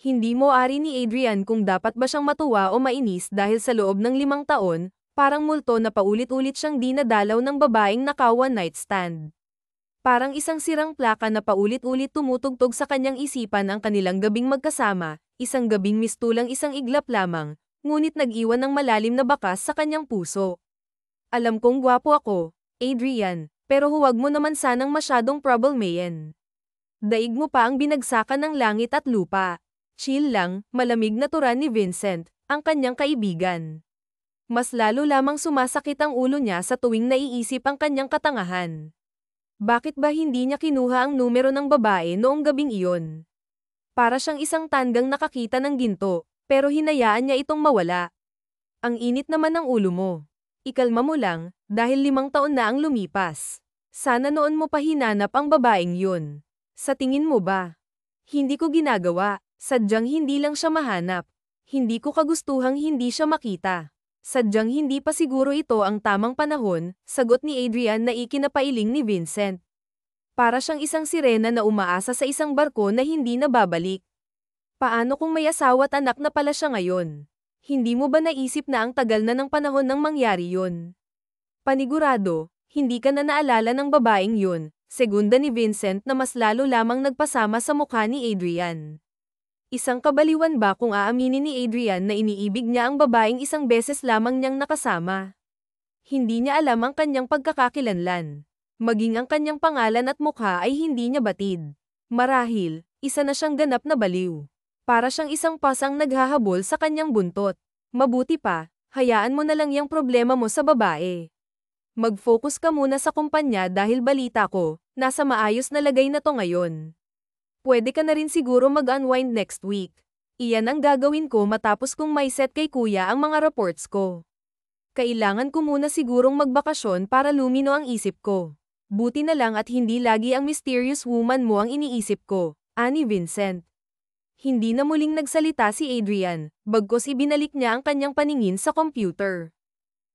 Hindi mo ari ni Adrian kung dapat ba siyang matuwa o mainis dahil sa loob ng 5 taon, parang multo na paulit-ulit siyang dinadalaw ng babaeng naka one night stand. Parang isang sirang plaka na paulit-ulit tumutugtog sa kanyang isipan ang kanilang gabing magkasama, isang gabing mistulang isang iglap lamang, ngunit nag-iwan ng malalim na bakas sa kanyang puso. Alam kong gwapo ako, Adrian, pero huwag mo naman sanang masyadong troublemayan. Daig mo pa ang binagsakan ng langit at lupa. Chill lang, malamig na turan ni Vincent, ang kanyang kaibigan. Mas lalo lamang sumasakit ang ulo niya sa tuwing naiisip ang kanyang katangahan. Bakit ba hindi niya kinuha ang numero ng babae noong gabing iyon? Para siyang isang tandang nakakita ng ginto, pero hinayaan niya itong mawala. Ang init naman ng ulo mo. Ikalma mo lang, dahil 5 taon na ang lumipas. Sana noon mo pa hinanap ang babaeng yun. Sa tingin mo ba? Hindi ko ginagawa, sadyang hindi lang siya mahanap. Hindi ko kagustuhang hindi siya makita. Sadyang hindi pa siguro ito ang tamang panahon, sagot ni Adrian na ikinapailing ni Vincent. Para siyang isang sirena na umaasa sa isang barko na hindi na babalik. Paano kung may asawa at anak na pala siya ngayon? Hindi mo ba naisip na ang tagal na ng panahon nang mangyari yun? Panigurado, hindi ka na naalala ng babaeng yun, segunda ni Vincent na mas lalo lamang nagpasama sa mukha ni Adrian. Isang kabaliwan ba kung aaminin ni Adrian na iniibig niya ang babaeng isang beses lamang niyang nakasama? Hindi niya alam ang kanyang pagkakakilanlan. Maging ang kanyang pangalan at mukha ay hindi niya batid. Marahil, isa na siyang ganap na baliw. Para siyang isang pasang naghahabol sa kanyang buntot. Mabuti pa, hayaan mo na lang yung problema mo sa babae. Mag-focus ka muna sa kumpanya dahil balita ko, nasa maayos na lagay na to ngayon. Pwede ka na rin siguro mag-unwind next week. Iyan ang gagawin ko matapos kong may set kay kuya ang mga reports ko. Kailangan ko muna sigurong magbakasyon para lumino ang isip ko. Buti na lang at hindi lagi ang mysterious woman mo ang iniisip ko, ani Vincent. Hindi na muling nagsalita si Adrian, bagkus ibinalik niya ang kanyang paningin sa computer.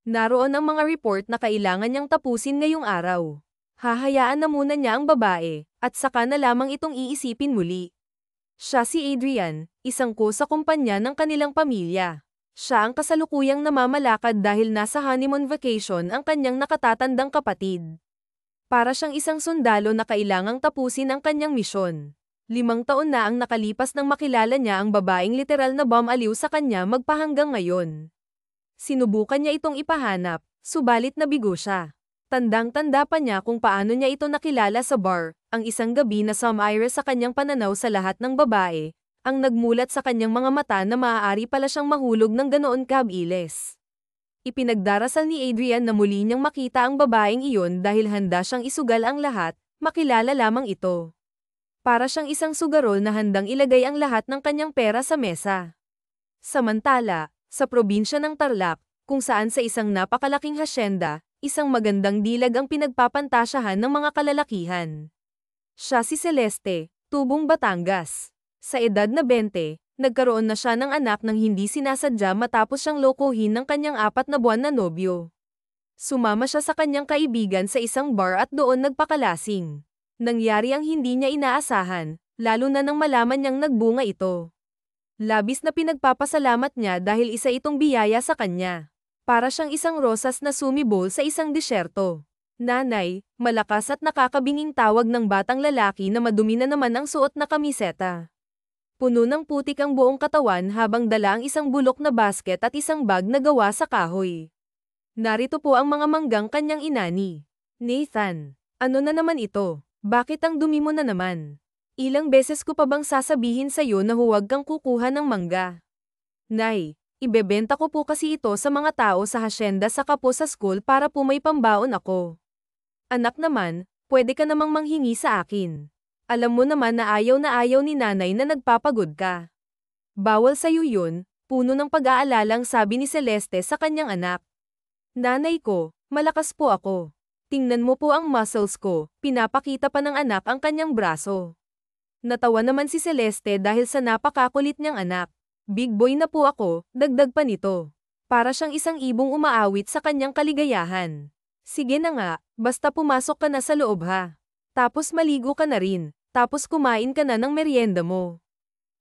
Naroon ang mga report na kailangan niyang tapusin ngayong araw. Hahayaan na muna niya ang babae, at saka na lamang itong iisipin muli. Siya si Adrian, isang ko sa kumpanya ng kanilang pamilya. Siya ang kasalukuyang namamalakad dahil nasa honeymoon vacation ang kanyang nakatatandang kapatid. Para siyang isang sundalo na kailangang tapusin ang kanyang misyon. 5 taon na ang nakalipas nang makilala niya ang babaeng literal na bumaliw sa kanya magpahanggang ngayon. Sinubukan niya itong ipahanap, subalit nabigo siya. Tandang-tanda pa niya kung paano niya ito nakilala sa bar, ang isang gabi na sumire sa kanyang pananaw sa lahat ng babae, ang nagmulat sa kanyang mga mata na maaari pala siyang mahulog ng ganoon kabilis. Ipinagdarasal ni Adrian na muli niyang makita ang babaeng iyon dahil handa siyang isugal ang lahat, makilala lamang ito. Para siyang isang sugarol na handang ilagay ang lahat ng kanyang pera sa mesa. Samantala, sa probinsya ng Tarlac, kung saan sa isang napakalaking hasyenda, isang magandang dilag ang pinagpapantasyahan ng mga kalalakihan. Siya si Celeste, tubong Batangas. Sa edad na 20, nagkaroon na siya ng anak nang hindi sinasadya matapos siyang lokohin ng kanyang 4 na buwan na nobyo. Sumama siya sa kanyang kaibigan sa isang bar at doon nagpakalasing. Nangyari ang hindi niya inaasahan, lalo na nang malaman niyang nagbunga ito. Labis na pinagpapasalamat niya dahil isa itong biyaya sa kanya. Para siyang isang rosas na sumibol sa isang disyerto. Nanay, malakas at nakakabinging tawag ng batang lalaki na madumi na naman ang suot na kamiseta. Puno ng putik ang buong katawan habang dala ang isang bulok na basket at isang bag na gawa sa kahoy. Narito po ang mga manggang kanyang inani. Nathan, ano na naman ito? Bakit ang dumi mo na naman? Ilang beses ko pa bang sasabihin sa'yo na huwag kang kukuha ng mangga? Nay, ibebenta ko po kasi ito sa mga tao sa hasyenda saka po sa school para po may pambaon ako. Anak naman, pwede ka namang manghingi sa akin. Alam mo naman na ayaw ni nanay na nagpapagod ka. Bawal sa'yo yun, puno ng pag-aalalang sabi ni Celeste sa kanyang anak. Nanay ko, malakas po ako. Tingnan mo po ang muscles ko, pinapakita pa ng anak ang kanyang braso. Natawa naman si Celeste dahil sa napakakulit niyang anak. Big boy na po ako, dagdag pa nito. Para siyang isang ibong umaawit sa kanyang kaligayahan. Sige na nga, basta pumasok ka na sa loob ha. Tapos maligo ka na rin, tapos kumain ka na ng merienda mo.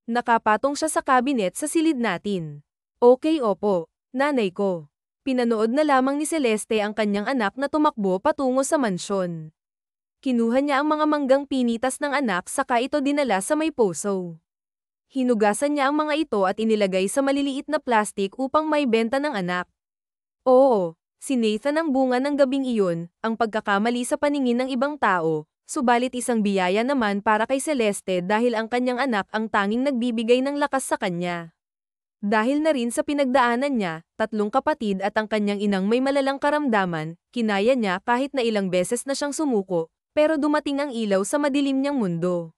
Nakapatong siya sa cabinet sa silid natin. Okay, opo, nanay ko. Pinanood na lamang ni Celeste ang kanyang anak na tumakbo patungo sa mansyon. Kinuha niya ang mga manggang pinitas ng anak saka ito dinala sa may poso. Hinugasan niya ang mga ito at inilagay sa maliliit na plastik upang may benta ng anak. Oo, si Nathan ang bunga ng gabing iyon, ang pagkakamali sa paningin ng ibang tao, subalit isang biyaya naman para kay Celeste dahil ang kanyang anak ang tanging nagbibigay ng lakas sa kanya. Dahil na rin sa pinagdaanan niya, 3 kapatid at ang kanyang inang may malalang karamdaman, kinaya niya kahit na ilang beses na siyang sumuko, pero dumating ang ilaw sa madilim niyang mundo.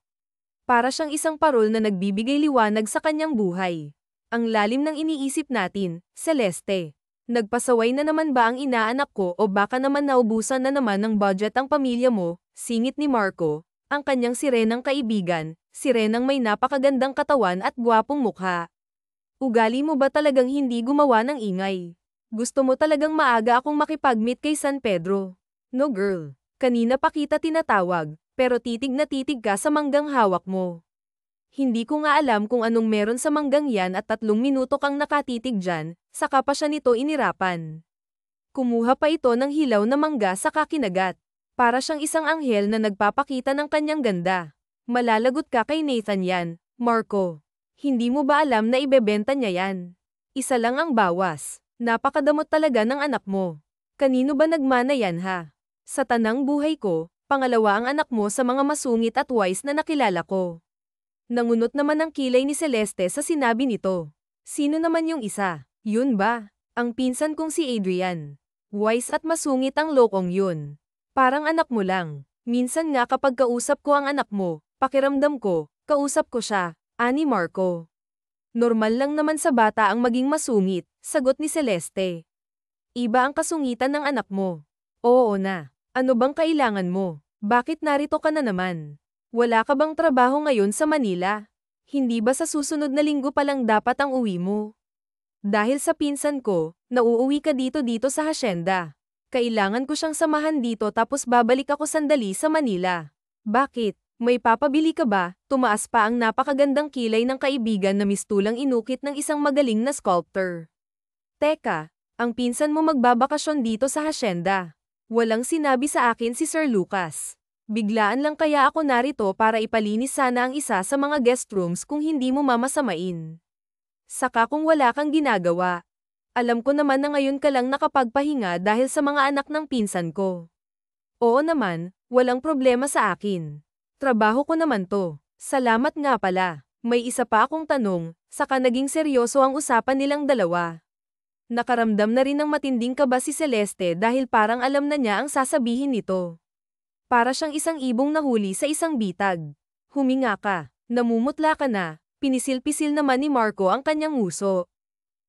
Para siyang isang parol na nagbibigay liwanag sa kanyang buhay. Ang lalim ng iniisip natin, Celeste. Nagpasaway na naman ba ang inaanak ko o baka naman naubusan na naman ng budget ang pamilya mo, singit ni Marco, ang kanyang sirenang kaibigan, sirenang may napakagandang katawan at gwapong mukha. Ugali mo ba talagang hindi gumawa ng ingay? Gusto mo talagang maaga akong makipag-meet kay San Pedro? No girl. Kanina pa kita tinatawag, pero titig na titig ka sa manggang hawak mo. Hindi ko nga alam kung anong meron sa manggang yan at 3 minuto kang nakatitig dyan, saka pa siya nito inirapan. Kumuha pa ito ng hilaw na mangga saka kinagat. Para siyang isang anghel na nagpapakita ng kanyang ganda. Malalagot ka kay Nathan yan, Marco. Hindi mo ba alam na ibebenta niya yan? Isa lang ang bawas. Napakadamot talaga ng anak mo. Kanino ba nagmana yan ha? Sa tanang buhay ko, pangalawa ang anak mo sa mga masungit at wise na nakilala ko. Nangunot naman ang kilay ni Celeste sa sinabi nito. Sino naman yung isa? Yun ba? Ang pinsan kong si Adrian. Wise at masungit ang lokong yun. Parang anak mo lang. Minsan nga kapag kausap ko ang anak mo, pakiramdam ko, kausap ko siya. Ani Marco. Normal lang naman sa bata ang maging masungit, sagot ni Celeste. Iba ang kasungitan ng anak mo. Oo na. Ano bang kailangan mo? Bakit narito ka na naman? Wala ka bang trabaho ngayon sa Manila? Hindi ba sa susunod na linggo pa lang dapat ang uwi mo? Dahil sa pinsan ko, nauuwi ka dito sa hasyenda. Kailangan ko siyang samahan dito tapos babalik ako sandali sa Manila. Bakit? May papabili ka ba? Tumaas pa ang napakagandang kilay ng kaibigan na mistulang inukit ng isang magaling na sculptor. Teka, ang pinsan mo magbabakasyon dito sa hasyenda. Walang sinabi sa akin si Sir Lucas. Biglaan lang kaya ako narito para ipalinis sana ang isa sa mga guest rooms kung hindi mo mamasamain. Saka kung wala kang ginagawa. Alam ko naman na ngayon ka lang nakapagpahinga dahil sa mga anak ng pinsan ko. Oo naman, walang problema sa akin. Trabaho ko naman to. Salamat nga pala. May isa pa akong tanong, saka naging seryoso ang usapan nilang dalawa. Nakaramdam na rin ng matinding kaba si Celeste dahil parang alam na niya ang sasabihin nito. Para siyang isang ibong nahuli sa isang bitag. Huminga ka, namumutla ka na, pinisil-pisil naman ni Marco ang kanyang nguso.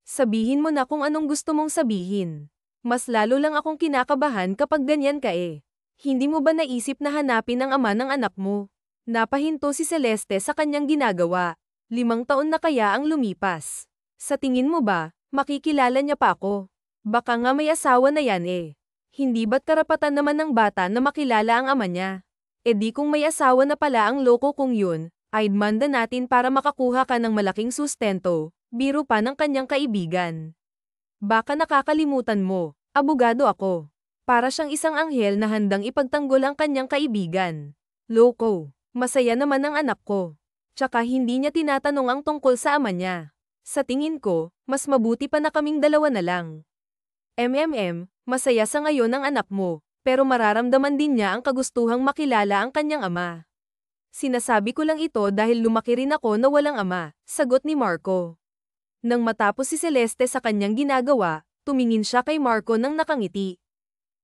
Sabihin mo na kung anong gusto mong sabihin. Mas lalo lang akong kinakabahan kapag ganyan ka eh. Hindi mo ba naisip na hanapin ang ama ng anak mo? Napahinto si Celeste sa kanyang ginagawa. 5 taon na kaya ang lumipas. Sa tingin mo ba, makikilala niya pa ako? Baka nga may asawa na yan eh. Hindi ba't karapatan naman ng bata na makilala ang ama niya? E di kung may asawa na pala ang loko kong yun, I'd manda natin para makakuha ka ng malaking sustento, biro pa ng kanyang kaibigan. Baka nakakalimutan mo, abogado ako. Para siyang isang anghel na handang ipagtanggol ang kanyang kaibigan. Loko, masaya naman ang anak ko. Tsaka hindi niya tinatanong ang tungkol sa ama niya. Sa tingin ko, mas mabuti pa na kaming dalawa na lang. Masaya sa ngayon ang anak mo, pero mararamdaman din niya ang kagustuhang makilala ang kanyang ama. Sinasabi ko lang ito dahil lumaki rin ako na walang ama, sagot ni Marco. Nang matapos si Celeste sa kanyang ginagawa, tumingin siya kay Marco nang nakangiti.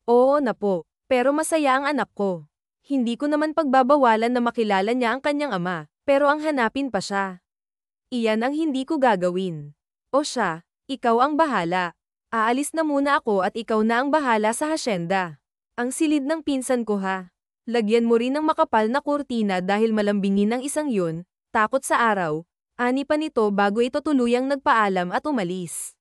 Oo na po, pero masaya ang anak ko. Hindi ko naman pagbabawalan na makilala niya ang kanyang ama, pero ang hanapin pa siya. Iyan ang hindi ko gagawin. O siya, ikaw ang bahala. Aalis na muna ako at ikaw na ang bahala sa hasyenda. Ang silid ng pinsan ko ha. Lagyan mo rin ng makapal na kurtina dahil malambingin ang isang yun, takot sa araw. Ani pa nito bago ito tuluyang nagpaalam at umalis.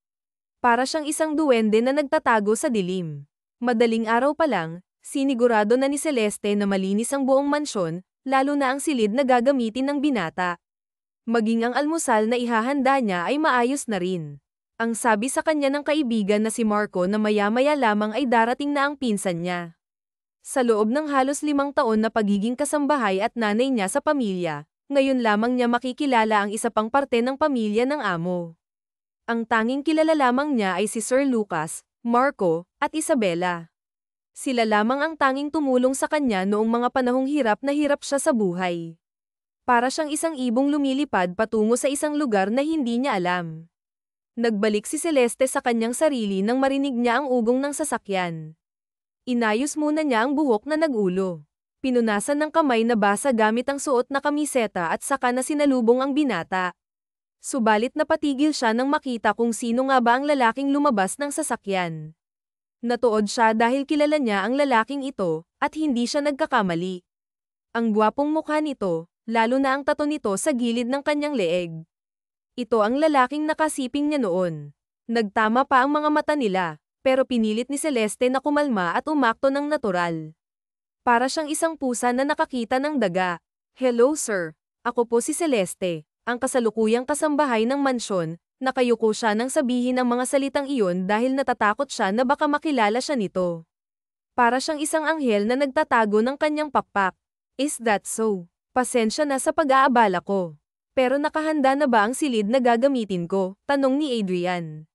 Para siyang isang duwende na nagtatago sa dilim. Madaling araw pa lang, sinigurado na ni Celeste na malinis ang buong mansyon, lalo na ang silid na gagamitin ng binata. Maging ang almusal na ihahanda niya ay maayos na rin. Ang sabi sa kanya ng kaibigan na si Marco na maya-maya lamang ay darating na ang pinsan niya. Sa loob ng halos 5 taon na pagiging kasambahay at nanay niya sa pamilya, ngayon lamang niya makikilala ang isa pang parte ng pamilya ng amo. Ang tanging kilala lamang niya ay si Sir Lucas, Marco, at Isabella. Sila lamang ang tanging tumulong sa kanya noong mga panahong hirap na hirap siya sa buhay. Para siyang isang ibong lumilipad patungo sa isang lugar na hindi niya alam. Nagbalik si Celeste sa kanyang sarili nang marinig niya ang ugong ng sasakyan. Inayos muna niya ang buhok na nag-ulo. Pinunasan ng kamay na basa gamit ang suot na kamiseta at saka na sinalubong ang binata. Subalit napatigil siya nang makita kung sino nga ba ang lalaking lumabas ng sasakyan. Natuod siya dahil kilala niya ang lalaking ito, at hindi siya nagkakamali. Ang gwapong mukha nito, lalo na ang tato nito sa gilid ng kanyang leeg. Ito ang lalaking nakasiping niya noon. Nagtama pa ang mga mata nila, pero pinilit ni Celeste na kumalma at umakto ng natural. Para siyang isang pusa na nakakita ng daga. "Hello sir, ako po si Celeste, ang kasalukuyang kasambahay ng mansyon." Nakayuko siya nang sabihin ang mga salitang iyon dahil natatakot siya na baka makilala siya nito. Para siyang isang anghel na nagtatago ng kanyang pakpak. "Is that so? Pasensya na sa pag-aabala ko. Pero nakahanda na ba ang silid na gagamitin ko?" Tanong ni Adrian.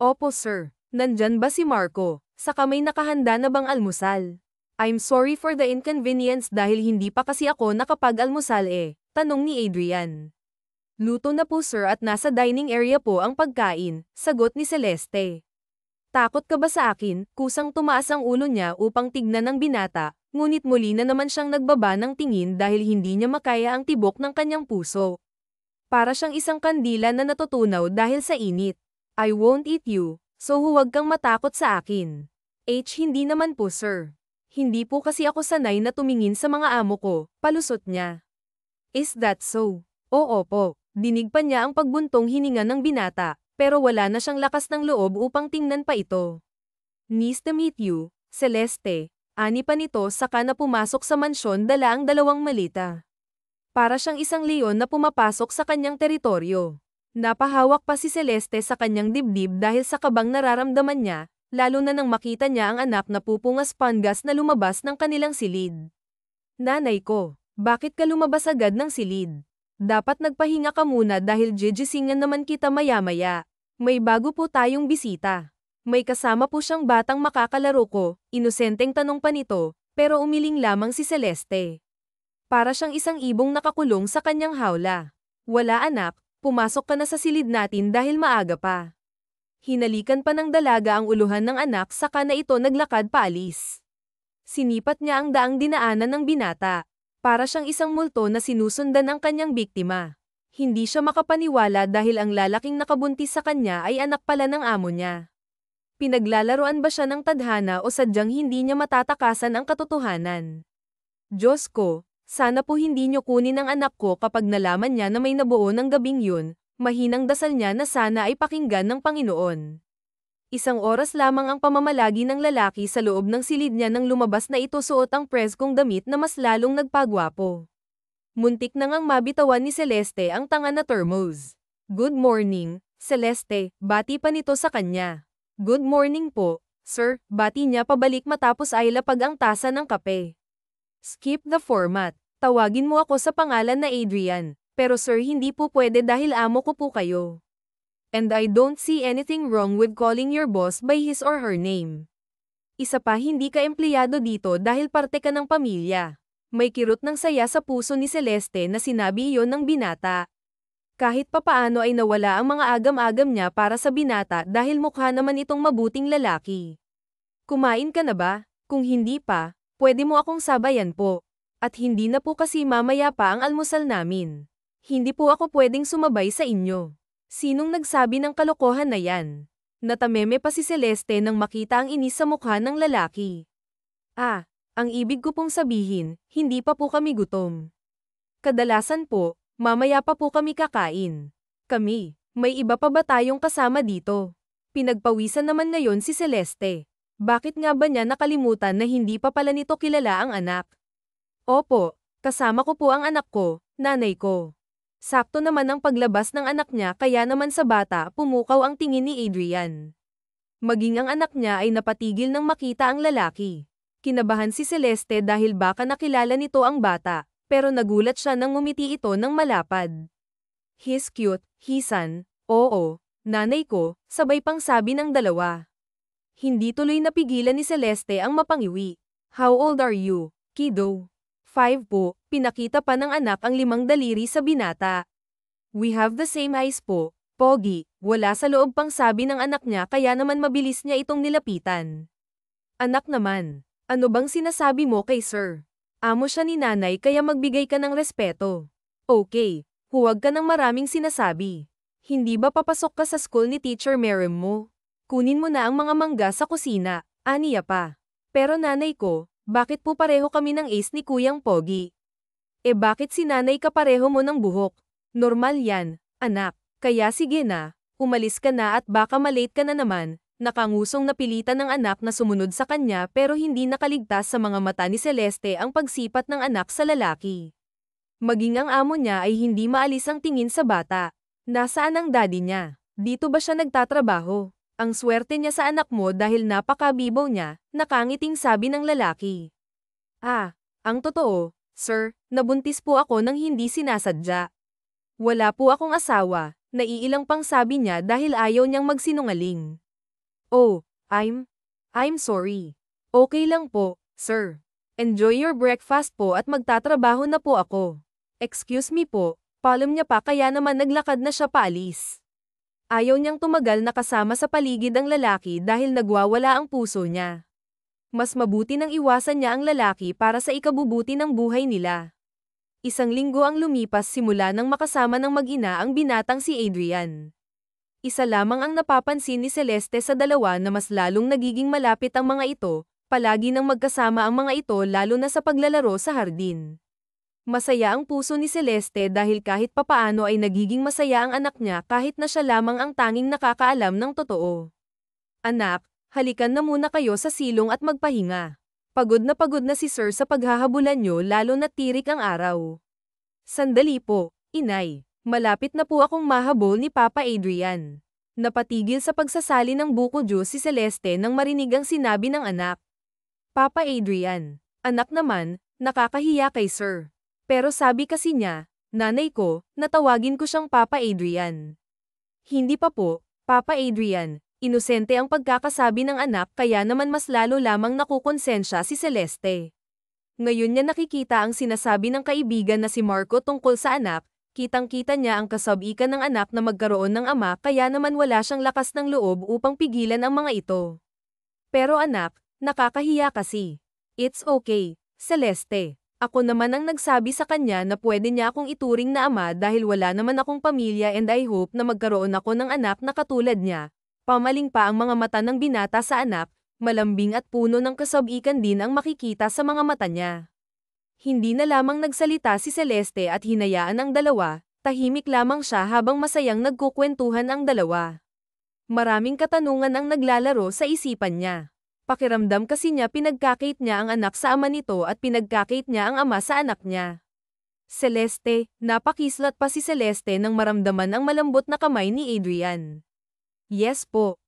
"Opo sir. Nandyan ba si Marco? Saka may nakahanda na bang almusal?" "I'm sorry for the inconvenience dahil hindi pa kasi ako nakapag-almusal Tanong ni Adrian. "Luto na po sir at nasa dining area po ang pagkain," sagot ni Celeste. "Takot ka ba sa akin?" Kusang tumaas ang ulo niya upang tignan ng binata, ngunit muli na naman siyang nagbaba ng tingin dahil hindi niya makaya ang tibok ng kanyang puso. Para siyang isang kandila na natutunaw dahil sa init. "I won't eat you, so huwag kang matakot sa akin." Hindi naman po sir. Hindi po kasi ako sanay na tumingin sa mga amo ko," palusot niya. "Is that so?" "Oo po." Dinig pa niya ang pagbuntong hininga ng binata, pero wala na siyang lakas ng loob upang tingnan pa ito. "Nice to meet you, Celeste." Ani pa nito saka na pumasok sa mansyon dala ang 2 malita. Para siyang isang leon na pumapasok sa kanyang teritoryo. Napahawak pa si Celeste sa kanyang dibdib dahil sa kabang nararamdaman niya, lalo na nang makita niya ang anak na pupungas-pangas na lumabas ng kanilang silid. "Nanay ko, bakit ka lumabas agad ng silid? Dapat nagpahinga ka muna dahil gigisingan naman kita maya-maya. May bago po tayong bisita." May kasama po siyang batang makakalaro ko, inosenteng tanong pa nito, pero umiling lamang si Celeste. Para siyang isang ibong nakakulong sa kanyang hawla. "Wala anak, pumasok ka na sa silid natin dahil maaga pa." Hinalikan pa ng dalaga ang uluhan ng anak saka na ito naglakad paalis. Sinipat niya ang daang dinaanan ng binata. Para siyang isang multo na sinusundan ang kanyang biktima. Hindi siya makapaniwala dahil ang lalaking nakabuntis sa kanya ay anak pala ng amo niya. Pinaglalaroan ba siya ng tadhana o sadyang hindi niya matatakasan ang katotohanan? "Diyos ko, sana po hindi niyo kunin ang anak ko." Kapag nalaman niya na may nabuo ng gabing yun, mahinang dasal niya na sana ay pakinggan ng Panginoon. 1 oras lamang ang pamamalagi ng lalaki sa loob ng silid niya nang lumabas na ito suot ang preskong damit na mas lalong nagpagwapo. Muntik na ngang mabitawan ni Celeste ang tanga na thermos. "Good morning, Celeste," bati pa nito sa kanya. "Good morning po, sir," bati niya pabalik matapos ay lapag ang tasa ng kape. "Skip the format. Tawagin mo ako sa pangalan na Adrian, pero sir hindi po pwede dahil amo ko po kayo. And I don't see anything wrong with calling your boss by his or her name. Isa pa hindi ka empleyado dito dahil parte ka ng pamilya." May kirot ng saya sa puso ni Celeste na sinabi iyon ng binata. Kahit papaano ay nawala ang mga agam-agam niya para sa binata dahil mukha naman itong mabuting lalaki. "Kumain ka na ba? Kung hindi pa, pwede mo akong sabayan po. At hindi na po kasi mamaya pa ang almusal namin. Hindi po ako pwedeng sumabay sa inyo." Sinong nagsabi ng kalokohan na yan? Natameme pa si Celeste nang makita ang inis sa mukha ng lalaki. Ang ibig ko pong sabihin, hindi pa po kami gutom. Kadalasan po, mamaya pa po kami kakain. Kami, may iba pa ba tayong kasama dito? Pinagpawisan naman ngayon si Celeste. Bakit nga ba niya nakalimutan na hindi pa pala nito kilala ang anak? "Opo, kasama ko po ang anak ko, nanay ko." Sakto naman ang paglabas ng anak niya kaya naman sa bata pumukaw ang tingin ni Adrian. Maging ang anak niya ay napatigil nang makita ang lalaki. Kinabahan si Celeste dahil baka nakilala nito ang bata, pero nagulat siya nang ngumiti ito ng malapad. "He's cute, Hisan." "Oo, nanay ko," sabay pang sabi ng dalawa. Hindi tuloy napigilan ni Celeste ang mapangiwi. "How old are you, kiddo?" 5 po, pinakita pa ng anak ang 5 daliri sa binata. "We have the same eyes po, Pogi." Wala sa loob pang sabi ng anak niya kaya naman mabilis niya itong nilapitan. "Anak naman, ano bang sinasabi mo kay sir? Amo siya ni nanay kaya magbigay ka ng respeto." "Okay, huwag ka ng maraming sinasabi. Hindi ba papasok ka sa school ni Teacher Merrim mo? Kunin mo na ang mga mangga sa kusina," aniya pa. "Pero nanay ko, bakit po pareho kami ng ace ni Kuyang Pogi?" Bakit si nanay kapareho mo ng buhok?" "Normal yan, anak. Kaya sige na, umalis ka na at baka malate ka na naman." Nakangusong napilitan ng anak na sumunod sa kanya pero hindi nakaligtas sa mga mata ni Celeste ang pagsipat ng anak sa lalaki. Maging ang amo niya ay hindi maalis ang tingin sa bata. "Nasaan ang daddy niya? Dito ba siya nagtatrabaho? Ang swerte niya sa anak mo dahil napakabibo niya," nakangiting sabi ng lalaki. Ang totoo, sir, nabuntis po ako nang hindi sinasadya. Wala po akong asawa," naiilang pang sabi niya dahil ayaw niyang magsinungaling. "Oh, I'm sorry. Okay lang po, sir. Enjoy your breakfast po at magtatrabaho na po ako." "Excuse me po," palom niya pa kaya naman naglakad na siya paalis. Ayaw niyang tumagal na kasama sa paligid ang lalaki dahil nagwawala ang puso niya. Mas mabuti nang iwasan niya ang lalaki para sa ikabubuti ng buhay nila. 1 linggo ang lumipas simula nang makasama ng mag-ina ang binatang si Adrian. Isa lamang ang napapansin ni Celeste sa dalawa na mas lalong nagiging malapit ang mga ito, palagi nang magkasama ang mga ito lalo na sa paglalaro sa hardin. Masaya ang puso ni Celeste dahil kahit papaano ay nagiging masaya ang anak niya kahit na siya lamang ang tanging nakakaalam ng totoo. "Anak, halikan na muna kayo sa silong at magpahinga. Pagod na si sir sa paghahabulan niyo lalo na tirik ang araw." "Sandali po, inay. Malapit na po akong mahabol ni Papa Adrian." Napatigil sa pagsasali ng buko juice si Celeste nang marinig ang sinabi ng anak. "Papa Adrian, anak naman, nakakahiya kay sir. Pero sabi kasi niya, nanay ko, natawagin ko siyang Papa Adrian." "Hindi pa po, Papa Adrian." Inosente ang pagkakasabi ng anak kaya naman mas lalo lamang nakukonsensya si Celeste. Ngayon niya nakikita ang sinasabi ng kaibigan na si Marco tungkol sa anak. Kitang-kita niya ang kasabikan ng anak na magkaroon ng ama kaya naman wala siyang lakas ng loob upang pigilan ang mga ito. "Pero anak, nakakahiya kasi." "It's okay, Celeste. Ako naman ang nagsabi sa kanya na pwede niya akong ituring na ama dahil wala naman akong pamilya and I hope na magkaroon ako ng anak na katulad niya." Pamaling pa ang mga mata ng binata sa anak, malambing at puno ng kasabikan din ang makikita sa mga mata niya. Hindi na lamang nagsalita si Celeste at hinayaan ang dalawa, tahimik lamang siya habang masayang nagkukwentuhan ang dalawa. Maraming katanungan ang naglalaro sa isipan niya. Pakiramdam kasi niya pinagkakait niya ang anak sa ama nito at pinagkakait niya ang ama sa anak niya. "Celeste," napakislat pa si Celeste nang maramdaman ang malambot na kamay ni Adrian. "Yes po.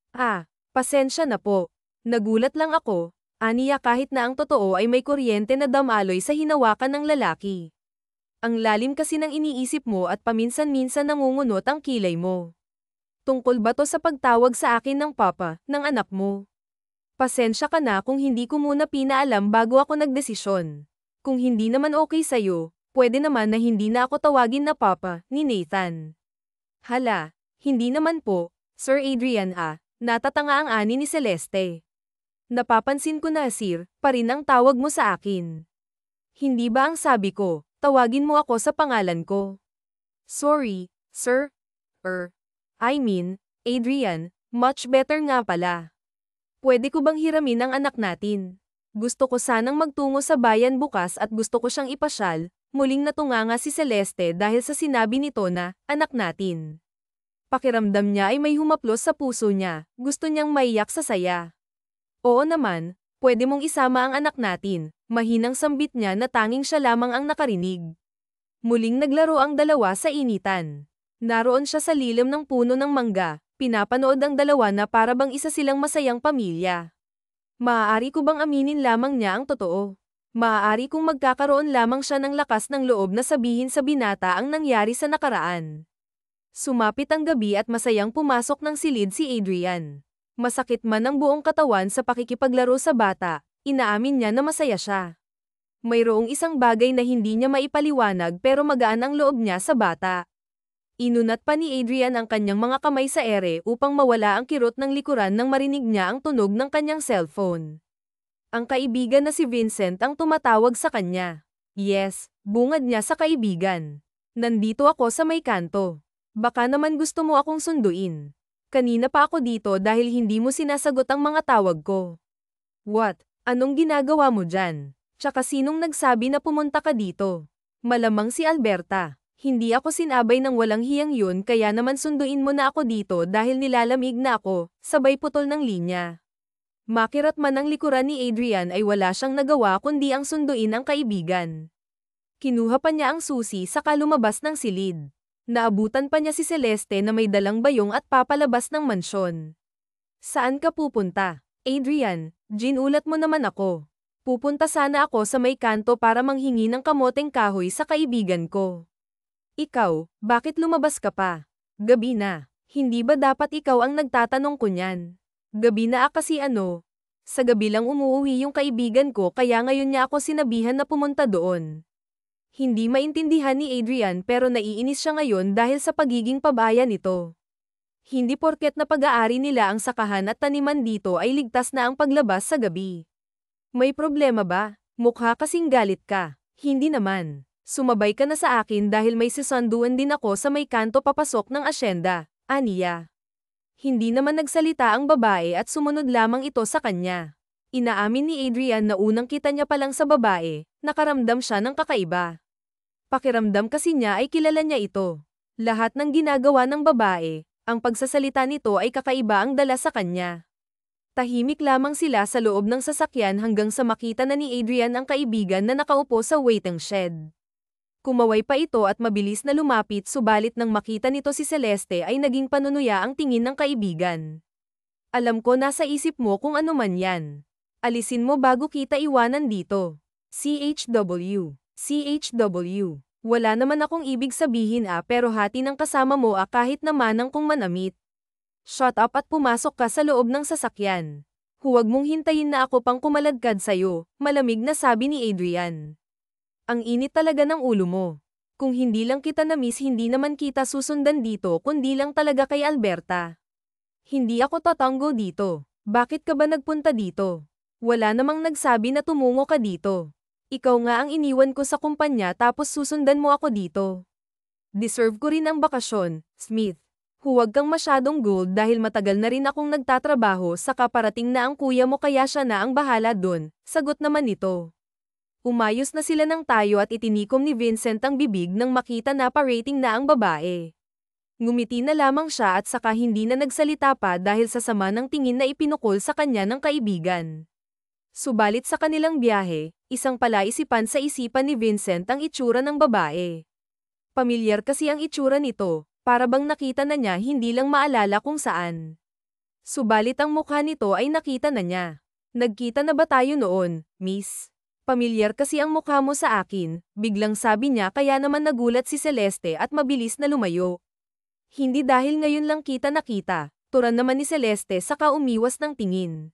Pasensya na po. Nagulat lang ako." Aniya kahit na ang totoo ay may kuryente na damaloy sa hinawakan ng lalaki. "Ang lalim kasi ng iniisip mo at paminsan-minsan nangungunot ang kilay mo. Tungkol ba to sa pagtawag sa akin ng papa, ng anak mo? Pasensya ka na kung hindi ko muna pinaalam bago ako nagdesisyon. Kung hindi naman okay sa'yo, pwede naman na hindi na ako tawagin na papa, ni Nathan." "Hala, hindi naman po, Sir Adrian." Natatanga ang ani ni Celeste. "Napapansin ko na sir, pa rin ang tawag mo sa akin. Hindi ba ang sabi ko, tawagin mo ako sa pangalan ko?" "Sorry, sir. I mean, Adrian, much better nga pala. Pwede ko bang hiramin ang anak natin? Gusto ko sanang magtungo sa bayan bukas at gusto ko siyang ipasyal." Muling natunganga si Celeste dahil sa sinabi nito na, anak natin. Pakiramdam niya ay may humaplos sa puso niya, gusto niyang maiyak sa saya. "Oo naman, pwede mong isama ang anak natin," mahinang sambit niya na tanging siya lamang ang nakarinig. Muling naglaro ang dalawa sa initan. Naroon siya sa lilim ng puno ng mangga, pinapanood ang dalawa na para bang isa silang masayang pamilya. Maaari ko bang aminin lamang niya ang totoo? Maaari kong magkakaroon lamang siya ng lakas ng loob na sabihin sa binata ang nangyari sa nakaraan. Sumapit ang gabi at masayang pumasok ng silid si Adrian. Masakit man ang buong katawan sa pakikipaglaro sa bata, inaamin niya na masaya siya. Mayroong isang bagay na hindi niya maipaliwanag pero magaan ang loob niya sa bata. Inunat pa ni Adrian ang kanyang mga kamay sa ere upang mawala ang kirot ng likuran nang marinig niya ang tunog ng kanyang cellphone. Ang kaibigan na si Vincent ang tumatawag sa kanya. Yes, bungad niya sa kaibigan. Nandito ako sa may kanto. Baka naman gusto mo akong sunduin. Kanina pa ako dito dahil hindi mo sinasagot ang mga tawag ko. What? Anong ginagawa mo dyan? Tsaka sinong nagsabi na pumunta ka dito? Malamang si Alberta. Hindi ako sinabay ng walang hiyang yun kaya naman sunduin mo na ako dito dahil nilalamig na ako, sabay putol ng linya. Makirat man ang likuran ni Adrian ay wala siyang nagawa kundi ang sunduin ang kaibigan. Kinuha pa niya ang susi saka lumabas ng silid. Naabutan pa niya si Celeste na may dalang bayong at papalabas ng mansyon. Saan ka pupunta? Adrian, ginulat mo naman ako. Pupunta sana ako sa may kanto para manghingi ng kamoteng kahoy sa kaibigan ko. Ikaw, bakit lumabas ka pa? Gabi na. Hindi ba dapat ikaw ang nagtatanong ko niyan? Gabi na kasi ano? Sa gabi lang umuwi yung kaibigan ko kaya ngayon niya ako sinabihan na pumunta doon. Hindi maintindihan ni Adrian pero naiinis siya ngayon dahil sa pagiging pabaya nito. Hindi porket na pag-aari nila ang sakahan at taniman dito ay ligtas na ang paglabas sa gabi. May problema ba? Mukha kasing galit ka. Hindi naman. Sumabay ka na sa akin dahil may sisanduan din ako sa may kanto papasok ng asyenda, aniya. Hindi naman nagsalita ang babae at sumunod lamang ito sa kanya. Inaamin ni Adrian na unang kita niya pa lang sa babae, nakaramdam siya ng kakaiba. Pakiramdam kasi niya ay kilala niya ito. Lahat ng ginagawa ng babae, ang pagsasalita nito ay kakaiba ang dala sa kanya. Tahimik lamang sila sa loob ng sasakyan hanggang sa makita na ni Adrian ang kaibigan na nakaupo sa waiting shed. Kumaway pa ito at mabilis na lumapit subalit nang makita nito si Celeste ay naging panunuya ang tingin ng kaibigan. Alam ko nasa isip mo kung ano man yan. Alisin mo bago kita iwanan dito. CHW. CHW. Wala naman akong ibig sabihin pero hati ng kasama mo kahit naman ang kung manamit. Shut up at pumasok ka sa loob ng sasakyan. Huwag mong hintayin na ako pang kumaladkad sa'yo, malamig na sabi ni Adrian. Ang init talaga ng ulo mo. Kung hindi lang kita na-miss hindi naman kita susundan dito kundi lang talaga kay Alberta. Hindi ako tatanggo dito. Bakit ka ba nagpunta dito? Wala namang nagsabi na tumungo ka dito. Ikaw nga ang iniwan ko sa kumpanya tapos susundan mo ako dito. Deserve ko rin ang bakasyon, Smith. Huwag kang masyadong gold dahil matagal na rin akong nagtatrabaho saka parating na ang kuya mo kaya siya na ang bahala dun, sagot naman nito. Umayos na sila ng tayo at itinikom ni Vincent ang bibig nang makita na pa-rating na ang babae. Ngumiti na lamang siya at saka hindi na nagsalita pa dahil sa sama ng tingin na ipinukol sa kanya ng kaibigan. Subalit sa kanilang biyahe, isang palaisipan sa isipan ni Vincent ang itsura ng babae. Pamilyar kasi ang itsura nito, para bang nakita na niya hindi lang maalala kung saan. Subalit ang mukha nito ay nakita na niya. Nagkita na ba tayo noon, miss? Pamilyar kasi ang mukha mo sa akin, biglang sabi niya kaya naman nagulat si Celeste at mabilis na lumayo. Hindi dahil ngayon lang kita nakita, turan naman ni Celeste saka umiwas ng tingin.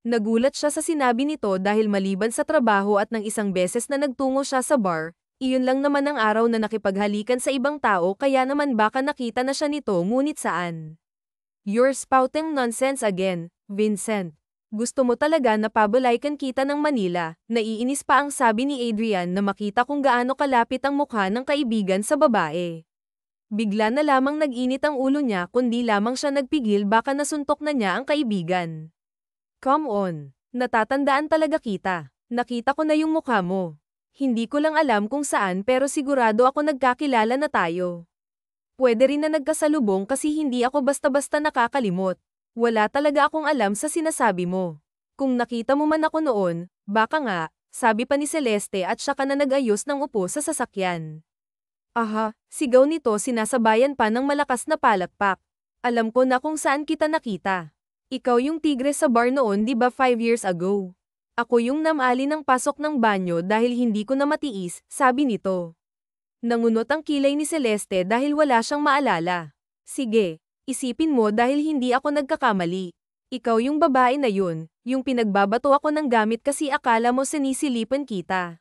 Nagulat siya sa sinabi nito dahil maliban sa trabaho at ng isang beses na nagtungo siya sa bar, iyon lang naman ang araw na nakipaghalikan sa ibang tao kaya naman baka nakita na siya nito ngunit saan. You're spouting nonsense again, Vincent. Gusto mo talaga na pabalaykan kita ng Manila, naiinis pa ang sabi ni Adrian na makita kung gaano kalapit ang mukha ng kaibigan sa babae. Bigla na lamang nag-init ang ulo niya kundi lamang siya nagpigil baka nasuntok na niya ang kaibigan. Come on, natatandaan talaga kita. Nakita ko na yung mukha mo. Hindi ko lang alam kung saan pero sigurado ako nagkakilala na tayo. Pwede rin na nagkasalubong kasi hindi ako basta-basta nakakalimot. Wala talaga akong alam sa sinasabi mo. Kung nakita mo man ako noon, baka nga, sabi pa ni Celeste at siya ka na nag-ayos ng upo sa sasakyan. Aha, sigaw nito sinasabayan pa ng malakas na palakpak. Alam ko na kung saan kita nakita. Ikaw yung tigre sa bar noon, di ba 5 years ago? Ako yung namali ng pasok ng banyo dahil hindi ko na matiis, sabi nito. Nangunot ang kilay ni Celeste dahil wala siyang maalala. Sige, isipin mo dahil hindi ako nagkakamali. Ikaw yung babae na yun, yung pinagbabato ako ng gamit kasi akala mo sinisilipan kita.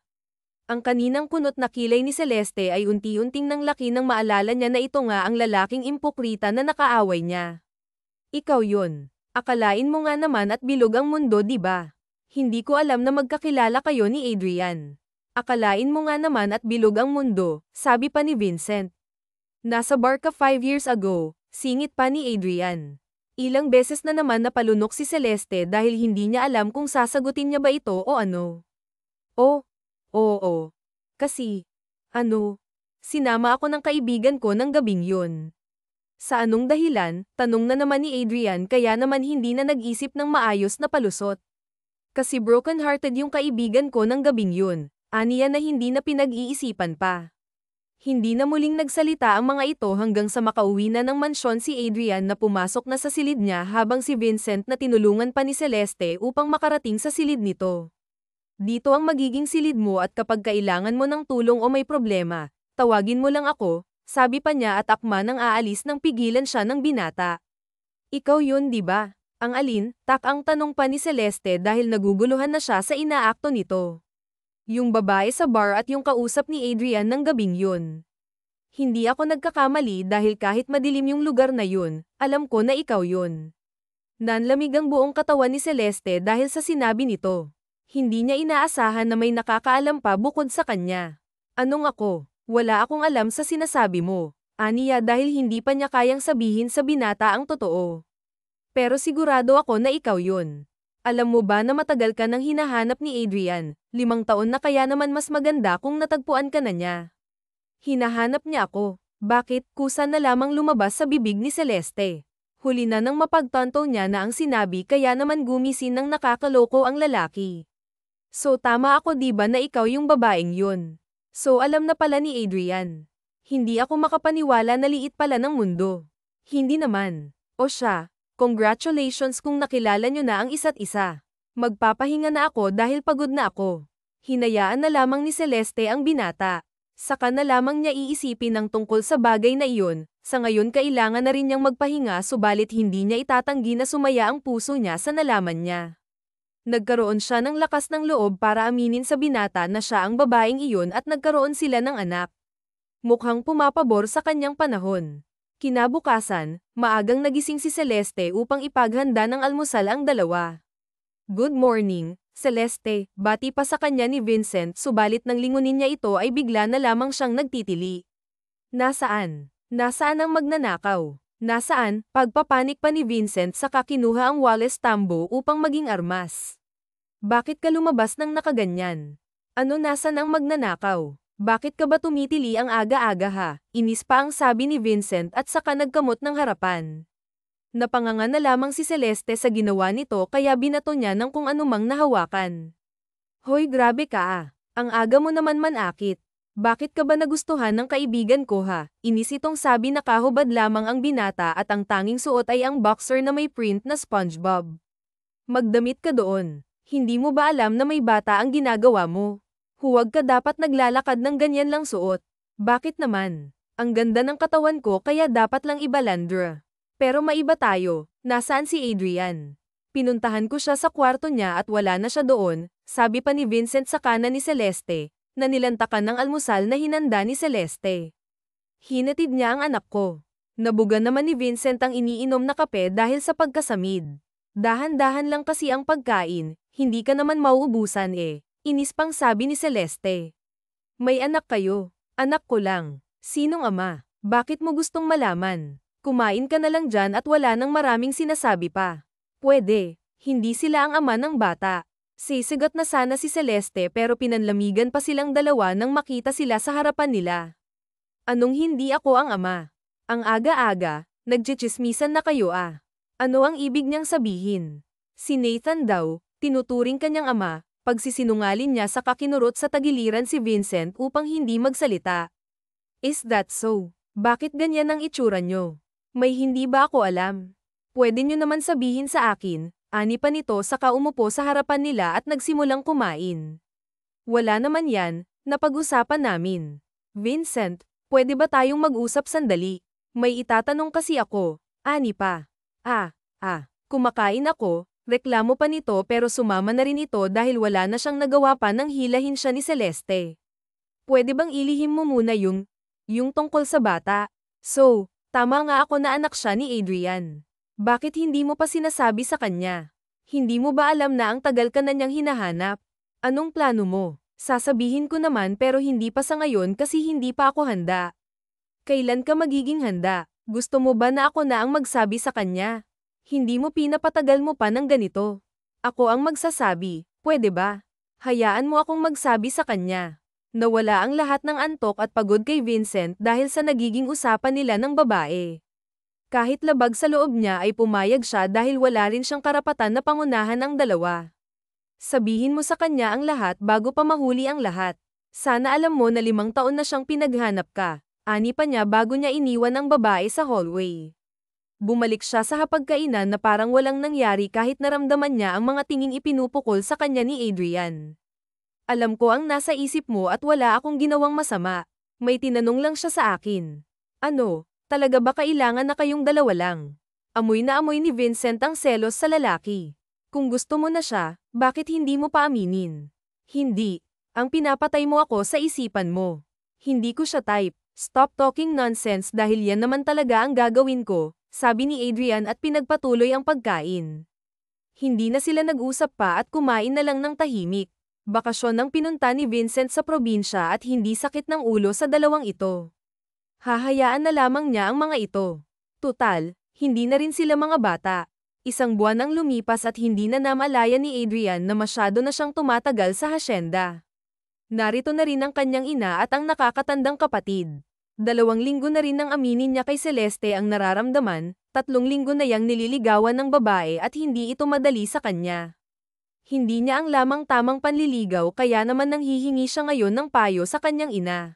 Ang kaninang kunot na kilay ni Celeste ay unti-unting nang laki nang maalala niya na ito nga ang lalaking impokrita na nakaaway niya. Ikaw yun. Akalain mo nga naman at bilog ang mundo, di ba? Hindi ko alam na magkakilala kayo ni Adrian. Akalain mo nga naman at bilog ang mundo, sabi pa ni Vincent. Nasa bar ka 5 years ago, singit pa ni Adrian. Ilang beses na naman napalunok si Celeste dahil hindi niya alam kung sasagutin niya ba ito o ano. Oh, oo. Kasi, sinama ako ng kaibigan ko ng gabing yun. Sa anong dahilan, tanong na naman ni Adrian kaya naman hindi na nag-isip ng maayos na palusot. Kasi broken-hearted yung kaibigan ko ng gabing yun, aniya na hindi na pinag-iisipan pa. Hindi na muling nagsalita ang mga ito hanggang sa makauwi na ng mansyon si Adrian na pumasok na sa silid niya habang si Vincent na tinulungan pa ni Celeste upang makarating sa silid nito. Dito ang magiging silid mo at kapag kailangan mo ng tulong o may problema, tawagin mo lang ako, sabi pa niya at akma nang aalis nang pigilan siya ng binata. Ikaw yun, di ba? Ang alin? Ang tanong pa ni Celeste dahil naguguluhan na siya sa inaakto nito. Yung babae sa bar at yung kausap ni Adrian ng gabing yun. Hindi ako nagkakamali dahil kahit madilim yung lugar na yun, alam ko na ikaw yun. Nanlamig ang buong katawan ni Celeste dahil sa sinabi nito. Hindi niya inaasahan na may nakakaalam pa bukod sa kanya. Anong ako? Wala akong alam sa sinasabi mo. Aniya dahil hindi pa niya kayang sabihin sa binata ang totoo. Pero sigurado ako na ikaw yun. Alam mo ba na matagal ka nang hinahanap ni Adrian, 5 taon na kaya naman mas maganda kung natagpuan ka na niya. Hinahanap niya ako. Bakit? Kusa na lamang lumabas sa bibig ni Celeste. Huli na nang mapagtanto niya na ang sinabi kaya naman gumisin ng nakakaloko ang lalaki. So tama ako di ba na ikaw yung babaeng yun? So alam na pala ni Adrian. Hindi ako makapaniwala na liit pala ng mundo. Hindi naman. O siya, congratulations kung nakilala nyo na ang isa't isa. Magpapahinga na ako dahil pagod na ako. Hinayaan na lamang ni Celeste ang binata. Saka na lamang niya iisipin ng tungkol sa bagay na iyon, sa ngayon kailangan na rin niyang magpahinga subalit hindi niya itatanggi na sumaya ang puso niya sa nalaman niya. Nagkaroon siya ng lakas ng loob para aminin sa binata na siya ang babaeng iyon at nagkaroon sila ng anak. Mukhang pumapabor sa kanyang panahon. Kinabukasan, maagang nagising si Celeste upang ipaghanda ng almusal ang dalawa. Good morning, Celeste, bati pa sa kanya ni Vincent subalit nang lingunin niya ito ay bigla na lamang siyang nagtitili. Nasaan? Nasaan ang magnanakaw? Nasaan? Pagpapanik pa ni Vincent saka kinuha ang Wallace Tambo upang maging armas. Bakit ka lumabas ng nakaganyan? Nasaan ang magnanakaw? Bakit ka ba tumitili ang aga-aga ha? Inis pa ang sabi ni Vincent at saka nagkamot ng harapan. Napanganga na lamang si Celeste sa ginawa nito kaya binato niya ng kung anumang nahawakan. Hoy grabe ka ah. Ang aga mo naman manakit. Bakit ka ba nagustuhan ng kaibigan ko ha? Inis itong sabi na kahubad lamang ang binata at ang tanging suot ay ang boxer na may print na SpongeBob. Magdamit ka doon. Hindi mo ba alam na may bata ang ginagawa mo? Huwag ka dapat naglalakad ng ganyan lang suot. Bakit naman? Ang ganda ng katawan ko kaya dapat lang ibalandra. Pero maiba tayo. Nasaan si Adrian? Pinuntahan ko siya sa kwarto niya at wala na siya doon, sabi pa ni Vincent sa kanan ni Celeste, na nilantakan ng almusal na hinanda ni Celeste. Hinatid niya ang anak ko. Nabuga naman ni Vincent ang iniinom na kape dahil sa pagkasamid. Dahan-dahan lang kasi ang pagkain, hindi ka naman mauubusan eh. Inis pang sabi ni Celeste. May anak kayo. Anak ko lang. Sinong ama? Bakit mo gustong malaman? Kumain ka na lang dyan at wala nang maraming sinasabi pa. Pwede. Hindi sila ang ama ng bata. Sisigat na sana si Celeste pero pinanlamigan pa silang dalawa nang makita sila sa harapan nila. Anong hindi ako ang ama? Ang aga-aga, nagchichismisan na kayo ah. Ano ang ibig niyang sabihin? Si Nathan daw, tinuturing kanyang ama, pagsisinungalin niya sa kakinurot sa tagiliran si Vincent upang hindi magsalita. Is that so? Bakit ganyan ang itsura nyo? May hindi ba ako alam? Pwede nyo naman sabihin sa akin, ani pa nito saka umupo sa harapan nila at nagsimulang kumain. Wala naman yan, napag-usapan namin. Vincent, pwede ba tayong mag-usap sandali? May itatanong kasi ako, ani pa. Kumakain ako, reklamo pa nito pero sumama na rin ito dahil wala na siyang nagawa pa nang hilahin siya ni Celeste. Pwede bang ilihim mo muna yung tungkol sa bata? So, tama nga ako na anak siya ni Adrian. Bakit hindi mo pa sinasabi sa kanya? Hindi mo ba alam na ang tagal ka na niyang hinahanap? Anong plano mo? Sasabihin ko naman pero hindi pa sa ngayon kasi hindi pa ako handa. Kailan ka magiging handa? Gusto mo ba na ako na ang magsabi sa kanya? Hindi mo pinapatagal mo pa ng ganito. Ako ang magsasabi, pwede ba? Hayaan mo akong magsabi sa kanya. Nawala ang lahat ng antok at pagod kay Vincent dahil sa nagiging usapan nila ng babae. Kahit labag sa loob niya ay pumayag siya dahil wala rin siyang karapatan na pangunahan ang dalawa. Sabihin mo sa kanya ang lahat bago pa mahuli ang lahat. Sana alam mo na 5 taon na siyang pinaghanap ka. Ani pa niya bago niya iniwan ang babae sa hallway. Bumalik siya sa hapagkainan na parang walang nangyari kahit naramdaman niya ang mga tinging ipinupukol sa kanya ni Adrian. Alam ko ang nasa isip mo at wala akong ginawang masama. May tinanong lang siya sa akin. Ano, talaga ba kailangan na kayong dalawa lang? Amoy na amoy ni Vincent ang selos sa lalaki. Kung gusto mo na siya, bakit hindi mo pa aminin? Hindi. Ang pinapatay mo ako sa isipan mo. Hindi ko siya type. Stop talking nonsense dahil yan naman talaga ang gagawin ko, sabi ni Adrian at pinagpatuloy ang pagkain. Hindi na sila nag-usap pa at kumain na lang ng tahimik. Bakasyon ang pinunta ni Vincent sa probinsya at hindi sakit ng ulo sa dalawang ito. Hahayaan na lamang niya ang mga ito. Tutal, hindi na rin sila mga bata. 1 buwan ang lumipas at hindi na namalaya ni Adrian na masyado na siyang tumatagal sa hasyenda. Narito na rin ang kanyang ina at ang nakakatandang kapatid. 2 linggo na rin nang aminin niya kay Celeste ang nararamdaman, 3 linggo na yang nililigawan ng babae at hindi ito madali sa kanya. Hindi niya ang lamang tamang panliligaw kaya naman nanghihingi siya ngayon ng payo sa kanyang ina.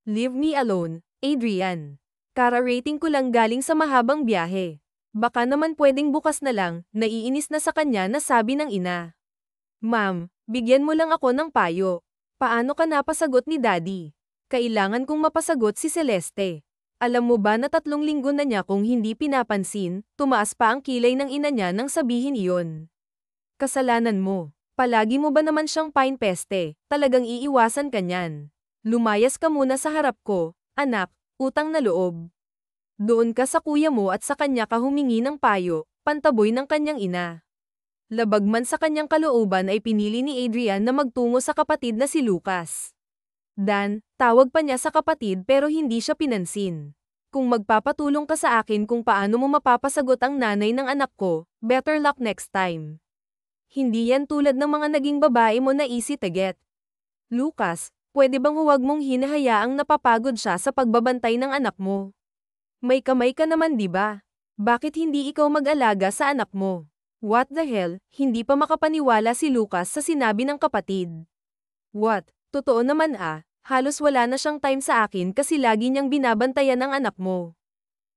Leave me alone, Adrian. Kara-rating ko lang galing sa mahabang biyahe. Baka naman pwedeng bukas na lang, naiinis na sa kanya na sabi ng ina. Ma'am, bigyan mo lang ako ng payo. Paano ka napasagot ni Daddy? Kailangan kong mapasagot si Celeste. Alam mo ba na 3 linggo na niya kung hindi pinapansin, tumaas pa ang kilay ng ina niya nang sabihin iyon. Kasalanan mo. Palagi mo ba naman siyang pain peste, talagang iiwasan ka niyan. Lumayas ka muna sa harap ko, anak, utang na loob. Doon ka sa kuya mo at sa kanya ka humingi ng payo, pantaboy ng kanyang ina. Labag man sa kanyang kalooban ay pinili ni Adrian na magtungo sa kapatid na si Lucas. Dan, tawag pa niya sa kapatid pero hindi siya pinansin. Kung magpapatulong ka sa akin kung paano mo mapapasagot ang nanay ng anak ko, better luck next time. Hindi yan tulad ng mga naging babae mo na easy to get. Lucas, pwede bang huwag mong hinahayaang napapagod siya sa pagbabantay ng anak mo? May kamay ka naman di ba? Bakit hindi ikaw mag-alaga sa anak mo? What the hell, hindi pa makapaniwala si Lucas sa sinabi ng kapatid. What? Totoo naman halos wala na siyang time sa akin kasi lagi niyang binabantayan ang anak mo.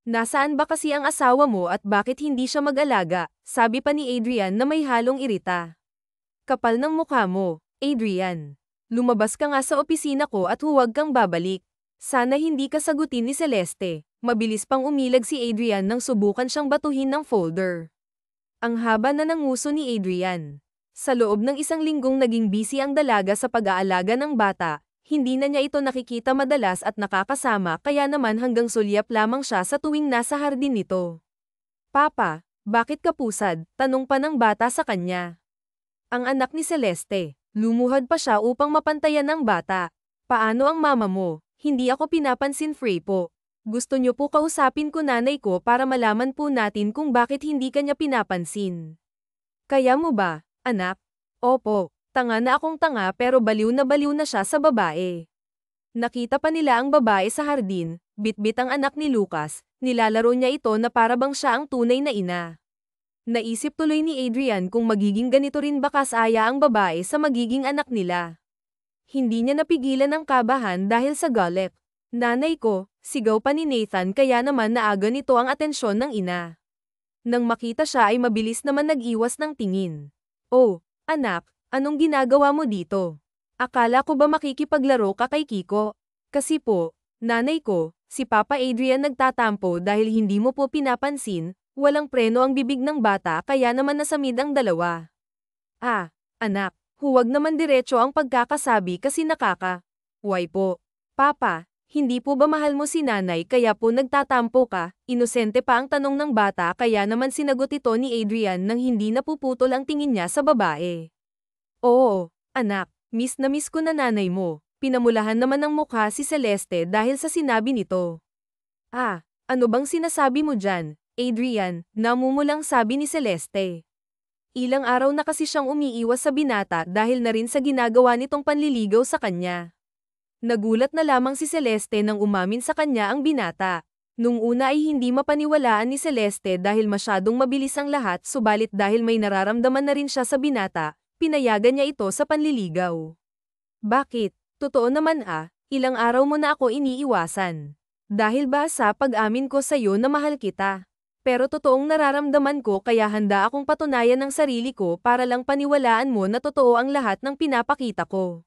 Nasaan ba kasi ang asawa mo at bakit hindi siya mag-alaga? Sabi pa ni Adrian na may halong irita. Kapal ng mukha mo, Adrian. Lumabas ka nga sa opisina ko at huwag kang babalik. Sana hindi ka sagutin ni Celeste. Mabilis pang umilag si Adrian nang subukan siyang batuhin ng folder. Ang haba na ng nguso ni Adrian. Sa loob ng 1 linggong naging busy ang dalaga sa pag-aalaga ng bata, hindi na niya ito nakikita madalas at nakakasama kaya naman hanggang sulyap lamang siya sa tuwing nasa hardin nito. Papa, bakit ka pusad? Tanong pa ng bata sa kanya. Ang anak ni Celeste, lumuhad pa siya upang mapantayan ng bata. Paano ang mama mo? Hindi ako pinapansin, Frey po. Gusto niyo po kausapin ko nanay ko para malaman po natin kung bakit hindi kanya pinapansin. Kaya mo ba, anak? Opo. Tanga na akong tanga pero baliw na siya sa babae. Nakita pa nila ang babae sa hardin, bitbit ang anak ni Lucas, nilalaro niya ito na para bang siya ang tunay na ina. Naisip tuloy ni Adrian kung magiging ganito rin ba kasaya ang babae sa magiging anak nila. Hindi niya napigilan ang kabahan dahil sa galit. Nanay ko, sigaw pa ni Nathan kaya naman naaga nito ang atensyon ng ina. Nang makita siya ay mabilis naman nag-iwas ng tingin. Oh, anak, anong ginagawa mo dito? Akala ko ba makikipaglaro ka kay Kiko? Kasi po, nanay ko, si Papa Adrian nagtatampo dahil hindi mo po pinapansin, walang preno ang bibig ng bata kaya naman nasamid ang dalawa. Ah, anak, huwag naman diretso ang pagkakasabi kasi Why po? Papa, hindi po ba mahal mo si nanay kaya po nagtatampo ka? Inosente pa ang tanong ng bata kaya naman sinagot ito ni Adrian nang hindi napuputol ang tingin niya sa babae. Oo, anak, miss na miss ko na nanay mo. Pinamulahan naman ng mukha si Celeste dahil sa sinabi nito. Ah, ano bang sinasabi mo dyan, Adrian? Namumulang sabi ni Celeste. Ilang araw na kasi siyang umiiwas sa binata dahil na rin sa ginagawa nitong panliligaw sa kanya. Nagulat na lamang si Celeste nang umamin sa kanya ang binata. Nung una ay hindi mapaniwalaan ni Celeste dahil masyadong mabilis ang lahat subalit dahil may nararamdaman na rin siya sa binata, pinayagan niya ito sa panliligaw. Bakit? Totoo naman ilang araw mo na ako iniiwasan. Dahil ba sa pag-amin ko sa'yo na mahal kita? Pero totoong nararamdaman ko kaya handa akong patunayan ng sarili ko para lang paniwalaan mo na totoo ang lahat ng pinapakita ko.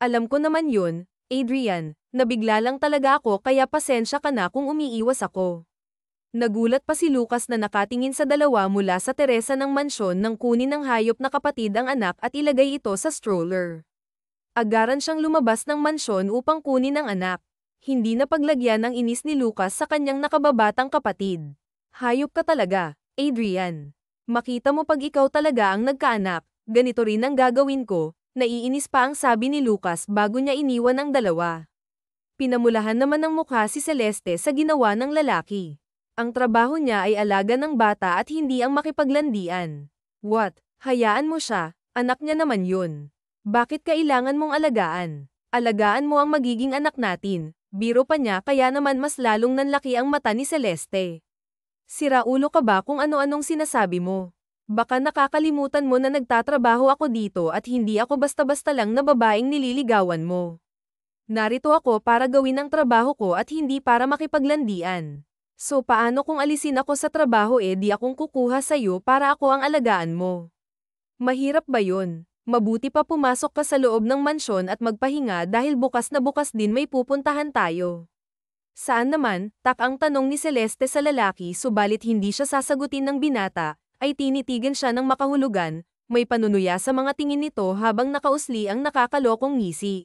Alam ko naman yun, Adrian, nabigla lang talaga ako kaya pasensya ka na kung umiiwas ako. Nagulat pa si Lucas na nakatingin sa dalawa mula sa teresa ng mansyon nang kunin ng hayop na kapatid ang anak at ilagay ito sa stroller. Agaran siyang lumabas ng mansyon upang kunin ang anak. Hindi na paglagyan ng inis ni Lucas sa kanyang nakababatang kapatid. Hayop ka talaga, Adrian. Makita mo pag ikaw talaga ang nagkaanak, ganito rin ang gagawin ko. Naiinis pa ang sabi ni Lucas bago niya iniwan ang dalawa. Pinamulahan naman ng mukha si Celeste sa ginawa ng lalaki. Ang trabaho niya ay alaga ng bata at hindi ang makipaglandian. What? Hayaan mo siya, anak niya naman yun. Bakit kailangan mong alagaan? Alagaan mo ang magiging anak natin. Biro pa niya kaya naman mas lalong nanlaki ang mata ni Celeste. Siraulo ka ba kung ano-anong sinasabi mo? Baka nakakalimutan mo na nagtatrabaho ako dito at hindi ako basta-basta lang na babaeng nililigawan mo. Narito ako para gawin ang trabaho ko at hindi para makipaglandian. So paano kung alisin ako sa trabaho di akong kukuha sa'yo para ako ang alagaan mo? Mahirap ba yun? Mabuti pa pumasok ka sa loob ng mansyon at magpahinga dahil bukas na bukas din may pupuntahan tayo. Saan naman? Ang tanong ni Celeste sa lalaki subalit hindi siya sasagutin ng binata. Ay tinitigan siya ng makahulugan, may panunuya sa mga tingin nito habang nakausli ang nakakalokong ngisi.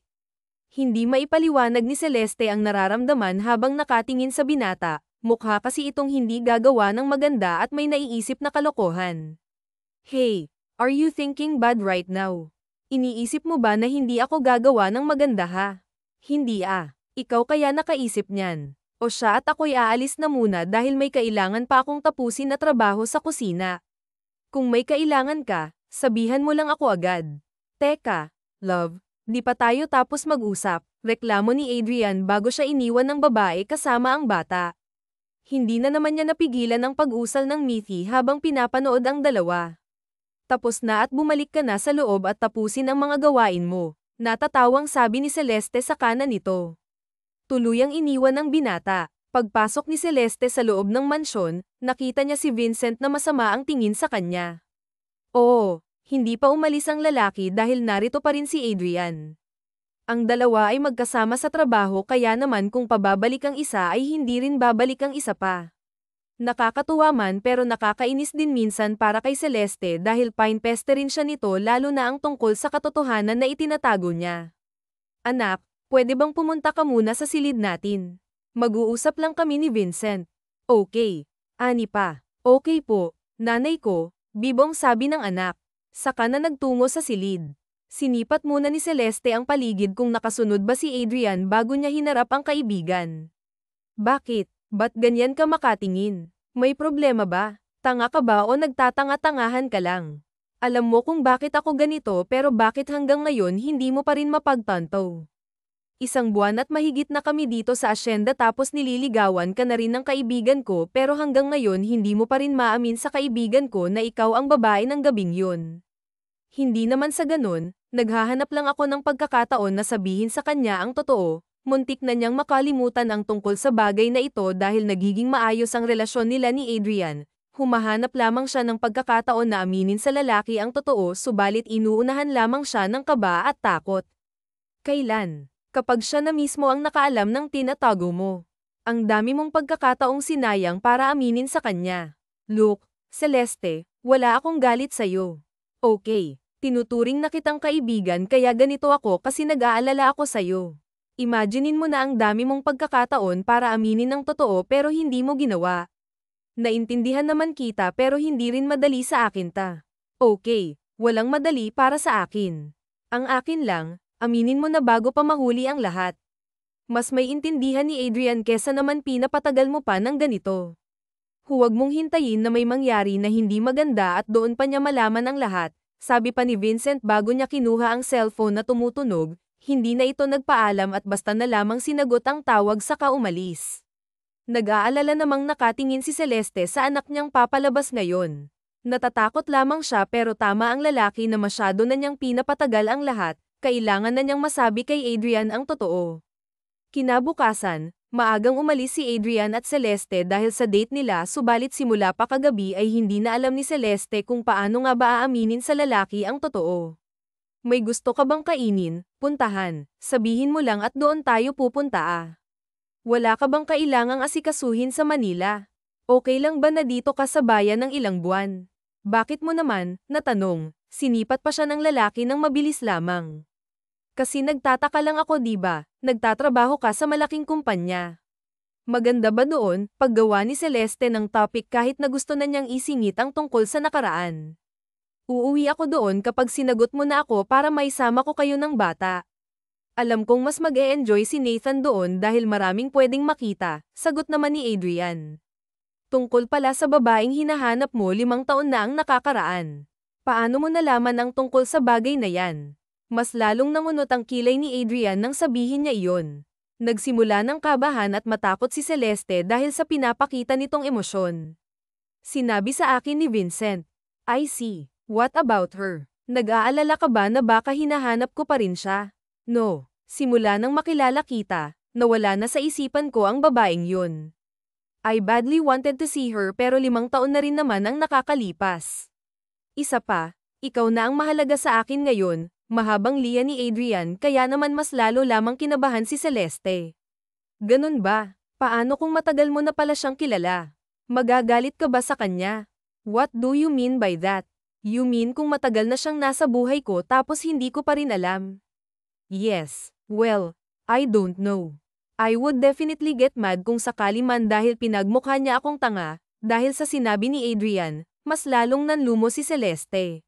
Hindi maipaliwanag ni Celeste ang nararamdaman habang nakatingin sa binata, mukha kasi itong hindi gagawa ng maganda at may naiisip na kalokohan. Hey, are you thinking bad right now? Iniisip mo ba na hindi ako gagawa ng maganda ha? Hindi ikaw kaya nakaisip niyan. O siya at ako'y aalis na muna dahil may kailangan pa akong tapusin na trabaho sa kusina. Kung may kailangan ka, sabihan mo lang ako agad. Teka, love, di pa tayo tapos mag-usap, reklamo ni Adrian bago siya iniwan ng babae kasama ang bata. Hindi na naman niya napigilan ang pag-usal ng Mithi habang pinapanood ang dalawa. Tapos na at bumalik ka na sa loob at tapusin ang mga gawain mo, natatawang sabi ni Celeste sa kanan nito. Tuluyang iniwan ng binata. Pagpasok ni Celeste sa loob ng mansyon, nakita niya si Vincent na masama ang tingin sa kanya. Oo, hindi pa umalis ang lalaki dahil narito pa rin si Adrian. Ang dalawa ay magkasama sa trabaho kaya naman kung pababalik ang isa ay hindi rin babalik ang isa pa. Nakakatuwa man pero nakakainis din minsan para kay Celeste dahil pinepeste rin siya nito lalo na ang tungkol sa katotohanan na itinatago niya. Anak, pwede bang pumunta ka muna sa silid natin? Mag-uusap lang kami ni Vincent. Okay. Ani pa. Okay po, nanay ko, bibong sabi ng anak. Saka na nagtungo sa silid. Sinipat muna ni Celeste ang paligid kung nakasunod ba si Adrian bago niya hinarap ang kaibigan. Bakit? Ba't ganyan ka makatingin? May problema ba? Tanga ka ba o nagtatanga-tangahan ka lang? Alam mo kung bakit ako ganito pero bakit hanggang ngayon hindi mo pa rin mapagtanto? Isang buwan at mahigit na kami dito sa asyenda tapos nililigawan ka na rin ng kaibigan ko pero hanggang ngayon hindi mo pa rin maamin sa kaibigan ko na ikaw ang babae ng gabing yun. Hindi naman sa ganun, naghahanap lang ako ng pagkakataon na sabihin sa kanya ang totoo, Muntik na niyang makalimutan ang tungkol sa bagay na ito dahil nagiging maayos ang relasyon nila ni Adrian. Humahanap lamang siya ng pagkakataon na aminin sa lalaki ang totoo subalit inuunahan lamang siya ng kaba at takot. Kailan? Kapag siya na mismo ang nakaalam ng tinatago mo. Ang dami mong pagkakataong sinayang para aminin sa kanya. Look, Celeste, wala akong galit sa'yo. Okay, tinuturing na kitang kaibigan kaya ganito ako kasi nag-aalala ako sa'yo. Imaginein mo na ang dami mong pagkakataon para aminin ng totoo pero hindi mo ginawa. Naintindihan naman kita pero hindi rin madali sa akin ta. Okay, walang madali para sa akin. Ang akin lang, aminin mo na bago pa mahuli ang lahat. Mas may intindihan ni Adrian kesa naman pinapatagal mo pa ng ganito. Huwag mong hintayin na may mangyari na hindi maganda at doon pa niya malaman ang lahat, sabi pa ni Vincent bago niya kinuha ang cellphone na tumutunog, hindi na ito nagpaalam at basta na lamang sinagot ang tawag saka umalis. Nag-aalala namang nakatingin si Celeste sa anak niyang papalabas ngayon. Natatakot lamang siya pero tama ang lalaki na masyado na niyang pinapatagal ang lahat, kailangan na niyang masabi kay Adrian ang totoo. Kinabukasan, maagang umalis si Adrian at Celeste dahil sa date nila subalit simula pa kagabi ay hindi na alam ni Celeste kung paano nga ba aaminin sa lalaki ang totoo. May gusto ka bang kainin, puntahan, sabihin mo lang at doon tayo pupunta ah. Wala ka bang kailangang asikasuhin sa Manila? Okay lang ba na dito ka sa bayan ng ilang buwan? Bakit mo naman, natanong, sinipat pa siya ng lalaki ng mabilis lamang. Kasi nagtataka lang ako diba, nagtatrabaho ka sa malaking kumpanya. Maganda ba doon, paggawa ni Celeste ng topic kahit na gusto na niyang isingit ang tungkol sa nakaraan? Uuwi ako doon kapag sinagot mo na ako para maisama ko kayo ng bata. Alam kong mas mag-e-enjoy si Nathan doon dahil maraming pwedeng makita, sagot naman ni Adrian. Tungkol pala sa babaeng hinahanap mo 5 taon na ang nakakaraan. Paano mo nalaman ang tungkol sa bagay na yan? Mas lalong nangunot ang kilay ni Adrian nang sabihin niya iyon. Nagsimula ng kabahan at matakot si Celeste dahil sa pinapakita nitong emosyon. Sinabi sa akin ni Vincent, I see, what about her? Nag-aalala ka ba na baka hinahanap ko pa rin siya? No, simula nang makilala kita, nawala na sa isipan ko ang babaeng yun. I badly wanted to see her pero 5 taon na rin naman ang nakakalipas. Isa pa, ikaw na ang mahalaga sa akin ngayon, mahabang liya ni Adrian kaya naman mas lalo lamang kinabahan si Celeste. Ganun ba? Paano kung matagal mo na pala siyang kilala? Magagalit ka ba sa kanya? What do you mean by that? You mean kung matagal na siyang nasa buhay ko tapos hindi ko pa rin alam? Yes, well, I don't know. I would definitely get mad kung sakali man dahil pinagmukha niya akong tanga, dahil sa sinabi ni Adrian, mas lalong nanlumo si Celeste.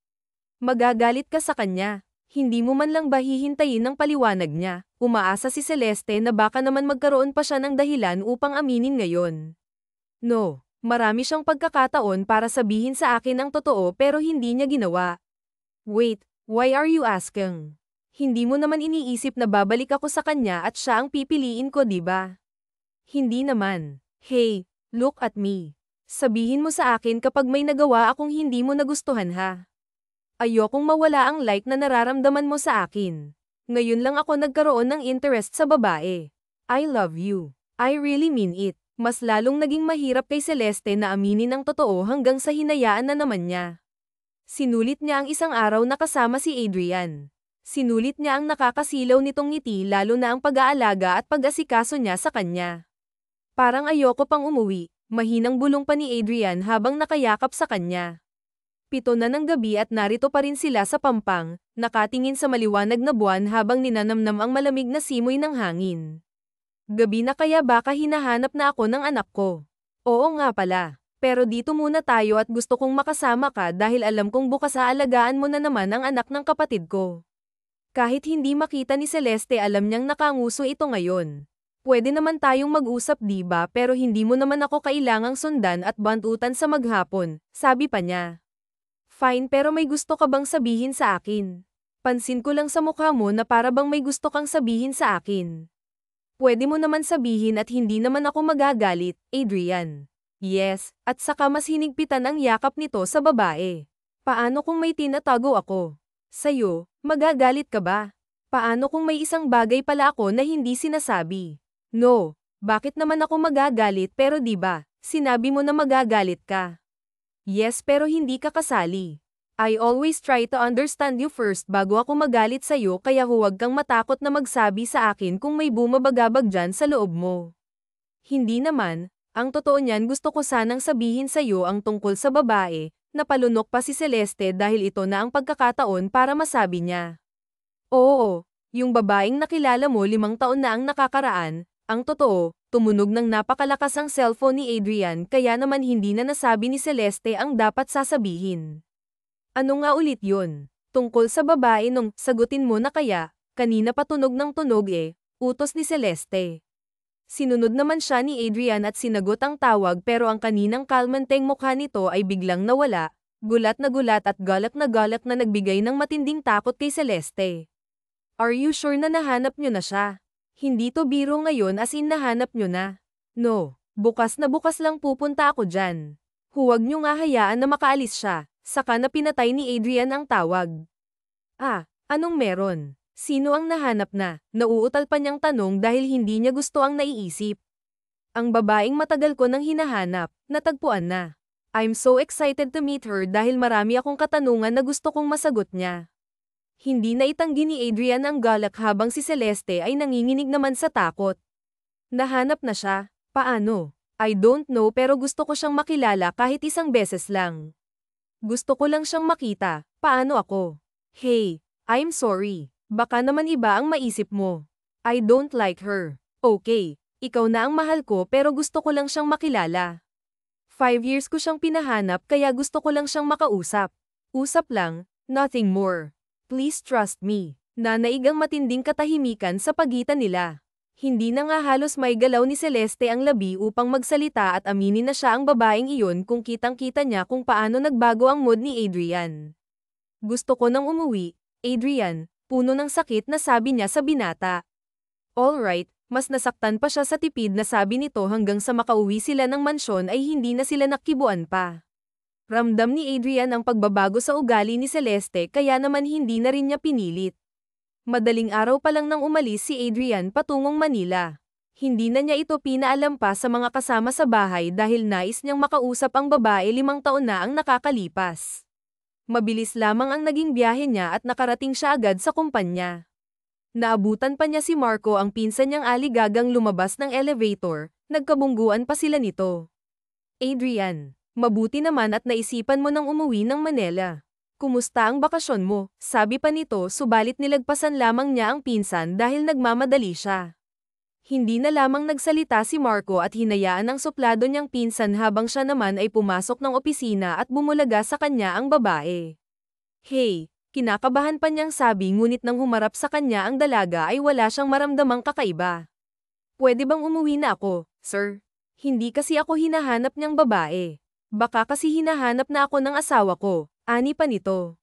Magagalit ka sa kanya, hindi mo man lang ba hihintayin ng paliwanag niya, umaasa si Celeste na baka naman magkaroon pa siya ng dahilan upang aminin ngayon. No, marami siyang pagkakataon para sabihin sa akin ang totoo pero hindi niya ginawa. Wait, why are you asking? Hindi mo naman iniisip na babalik ako sa kanya at siya ang pipiliin ko, di ba? Hindi naman. Hey, look at me. Sabihin mo sa akin kapag may nagawa akong hindi mo nagustuhan ha. Ayokong mawala ang like na nararamdaman mo sa akin. Ngayon lang ako nagkaroon ng interest sa babae. I love you. I really mean it. Mas lalong naging mahirap kay Celeste na aminin ang totoo hanggang sa hinayaan na naman niya. Sinulit niya ang isang araw na kasama si Adrian. Sinulit niya ang nakakasilaw nitong ngiti lalo na ang pag-aalaga at pag-asikaso niya sa kanya. Parang ayoko pang umuwi, mahinang bulong pa ni Adrian habang nakayakap sa kanya. 7 na ng gabi at narito pa rin sila sa pampang, nakatingin sa maliwanag na buwan habang ninanamnam ang malamig na simoy ng hangin. Gabi na kaya baka hinahanap na ako ng anak ko. Oo nga pala, pero dito muna tayo at gusto kong makasama ka dahil alam kong bukas aalagaan mo na naman ang anak ng kapatid ko. Kahit hindi makita ni Celeste alam niyang nakanguso ito ngayon. Pwede naman tayong mag-usap diba pero hindi mo naman ako kailangang sundan at bantutan sa maghapon, sabi pa niya. Fine pero may gusto ka bang sabihin sa akin? Pansin ko lang sa mukha mo na para bang may gusto kang sabihin sa akin. Pwede mo naman sabihin at hindi naman ako magagalit, Adrian. Yes, at saka mas hinigpitan ang yakap nito sa babae. Paano kung may tinatago ako? Sa'yo, magagalit ka ba? Paano kung may isang bagay pala ako na hindi sinasabi? No, bakit naman ako magagalit pero di ba, sinabi mo na magagalit ka. Yes pero hindi ka kasali. I always try to understand you first bago ako magalit sa'yo kaya huwag kang matakot na magsabi sa akin kung may bumabagabag dyan sa loob mo. Hindi naman, ang totoo niyan gusto ko sanang sabihin sa'yo ang tungkol sa babae, napalunok pa si Celeste dahil ito na ang pagkakataon para masabi niya. Oo, yung babaeng nakilala mo 5 taon na ang nakakaraan, ang totoo, tumunog ng napakalakas ang cellphone ni Adrian kaya naman hindi na nasabi ni Celeste ang dapat sasabihin. Ano nga ulit yun? Tungkol sa babae nung sagutin mo na kaya, kanina pa tunog ng tunog utos ni Celeste. Sinunod naman siya ni Adrian at sinagot ang tawag pero ang kaninang kalmanteng mukha nito ay biglang nawala, gulat at galak na nagbigay ng matinding takot kay Celeste. Are you sure na nahanap nyo na siya? Hindi to biro ngayon as in nahanap nyo na. No, bukas na bukas lang pupunta ako dyan. Huwag nyo nga hayaan na makaalis siya, saka na pinatay ni Adrian ang tawag. Ah, anong meron? Sino ang nahanap na? Nauutal pa niyang tanong dahil hindi niya gusto ang naiisip. Ang babaeng matagal ko nang hinahanap, natagpuan na. I'm so excited to meet her dahil marami akong katanungan na gusto kong masagot niya. Hindi na itanggi ni Adrian ang galak habang si Celeste ay nanginginig naman sa takot. Nahanap na siya? Paano? I don't know pero gusto ko siyang makilala kahit isang beses lang. Gusto ko lang siyang makita. Paano ako? Hey, I'm sorry. Baka naman iba ang maisip mo. I don't like her. Okay, ikaw na ang mahal ko pero gusto ko lang siyang makilala. 5 years ko siyang pinahanap kaya gusto ko lang siyang makausap. Usap lang, nothing more. Please trust me. Nanaig ang matinding katahimikan sa pagitan nila. Hindi na nga halos may galaw ni Celeste ang labi upang magsalita at aminin na siya ang babaeng iyon kung kitang-kita niya kung paano nagbago ang mood ni Adrian. Gusto ko nang umuwi, Adrian, puno ng sakit na sabi niya sa binata. Alright, mas nasaktan pa siya sa tipid na sabi nito hanggang sa makauwi sila ng mansyon ay hindi na sila nakibuan pa. Ramdam ni Adrian ang pagbabago sa ugali ni Celeste kaya naman hindi na rin niya pinilit. Madaling araw pa lang nang umalis si Adrian patungong Manila. Hindi na niya ito pinaalam pa sa mga kasama sa bahay dahil nais niyang makausap ang babae 5 taon na ang nakakalipas. Mabilis lamang ang naging biyahe niya at nakarating siya agad sa kumpanya. Naabutan pa niya si Marco ang pinsan niyang aligagang lumabas ng elevator, nagkabungguan pa sila nito. Adrian, mabuti naman at naisipan mo nang umuwi ng Manila. Kumusta ang bakasyon mo? Sabi pa nito subalit nilagpasan lamang niya ang pinsan dahil nagmamadali siya. Hindi na lamang nagsalita si Marco at hinayaan ang suplado niyang pinsan habang siya naman ay pumasok ng opisina at bumulaga sa kanya ang babae. Hey, kinakabahan pa niyang sabi ngunit nang humarap sa kanya ang dalaga ay wala siyang maramdamang kakaiba. Pwede bang umuwi na ako, sir? Hindi kasi ako hinahanap niyang babae. Baka kasi hinahanap na ako ng asawa ko, ani pa nito.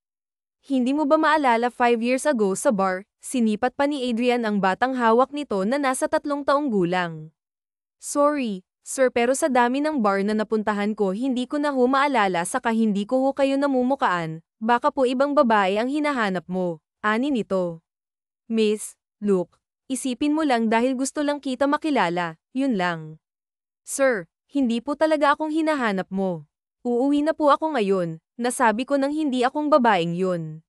Hindi mo ba maalala 5 years ago sa bar, sinipat pa ni Adrian ang batang hawak nito na nasa 3 taong gulang. Sorry, sir pero sa dami ng bar na napuntahan ko hindi ko na ho maalala saka hindi ko ho kayo namumukaan, baka po ibang babae ang hinahanap mo, ani nito. Miss, look, isipin mo lang dahil gusto lang kita makilala, yun lang. Sir, hindi po talaga akong hinahanap mo. Uuwi na po ako ngayon, nasabi ko nang hindi akong babaeng yun.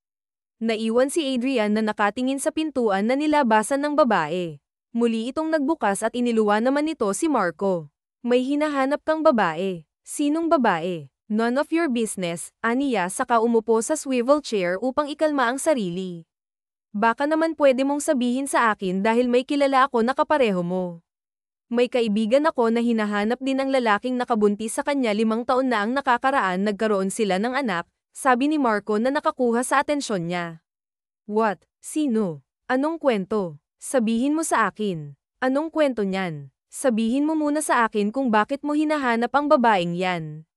Naiwan si Adrian na nakatingin sa pintuan na nilabasan ng babae. Muli itong nagbukas at iniluwa naman nito si Marco. May hinahanap kang babae. Sinong babae? None of your business, aniya saka umupo sa swivel chair upang ikalma ang sarili. Baka naman pwede mong sabihin sa akin dahil may kilala ako na kapareho mo. May kaibigan ako na hinahanap din ng lalaking nakabuntis sa kanya 5 taon na ang nakakaraan nagkaroon sila ng anak, sabi ni Marco na nakakuha sa atensyon niya. What? Sino? Anong kwento? Sabihin mo sa akin. Anong kwento niyan? Sabihin mo muna sa akin kung bakit mo hinahanap ang babaeng yan.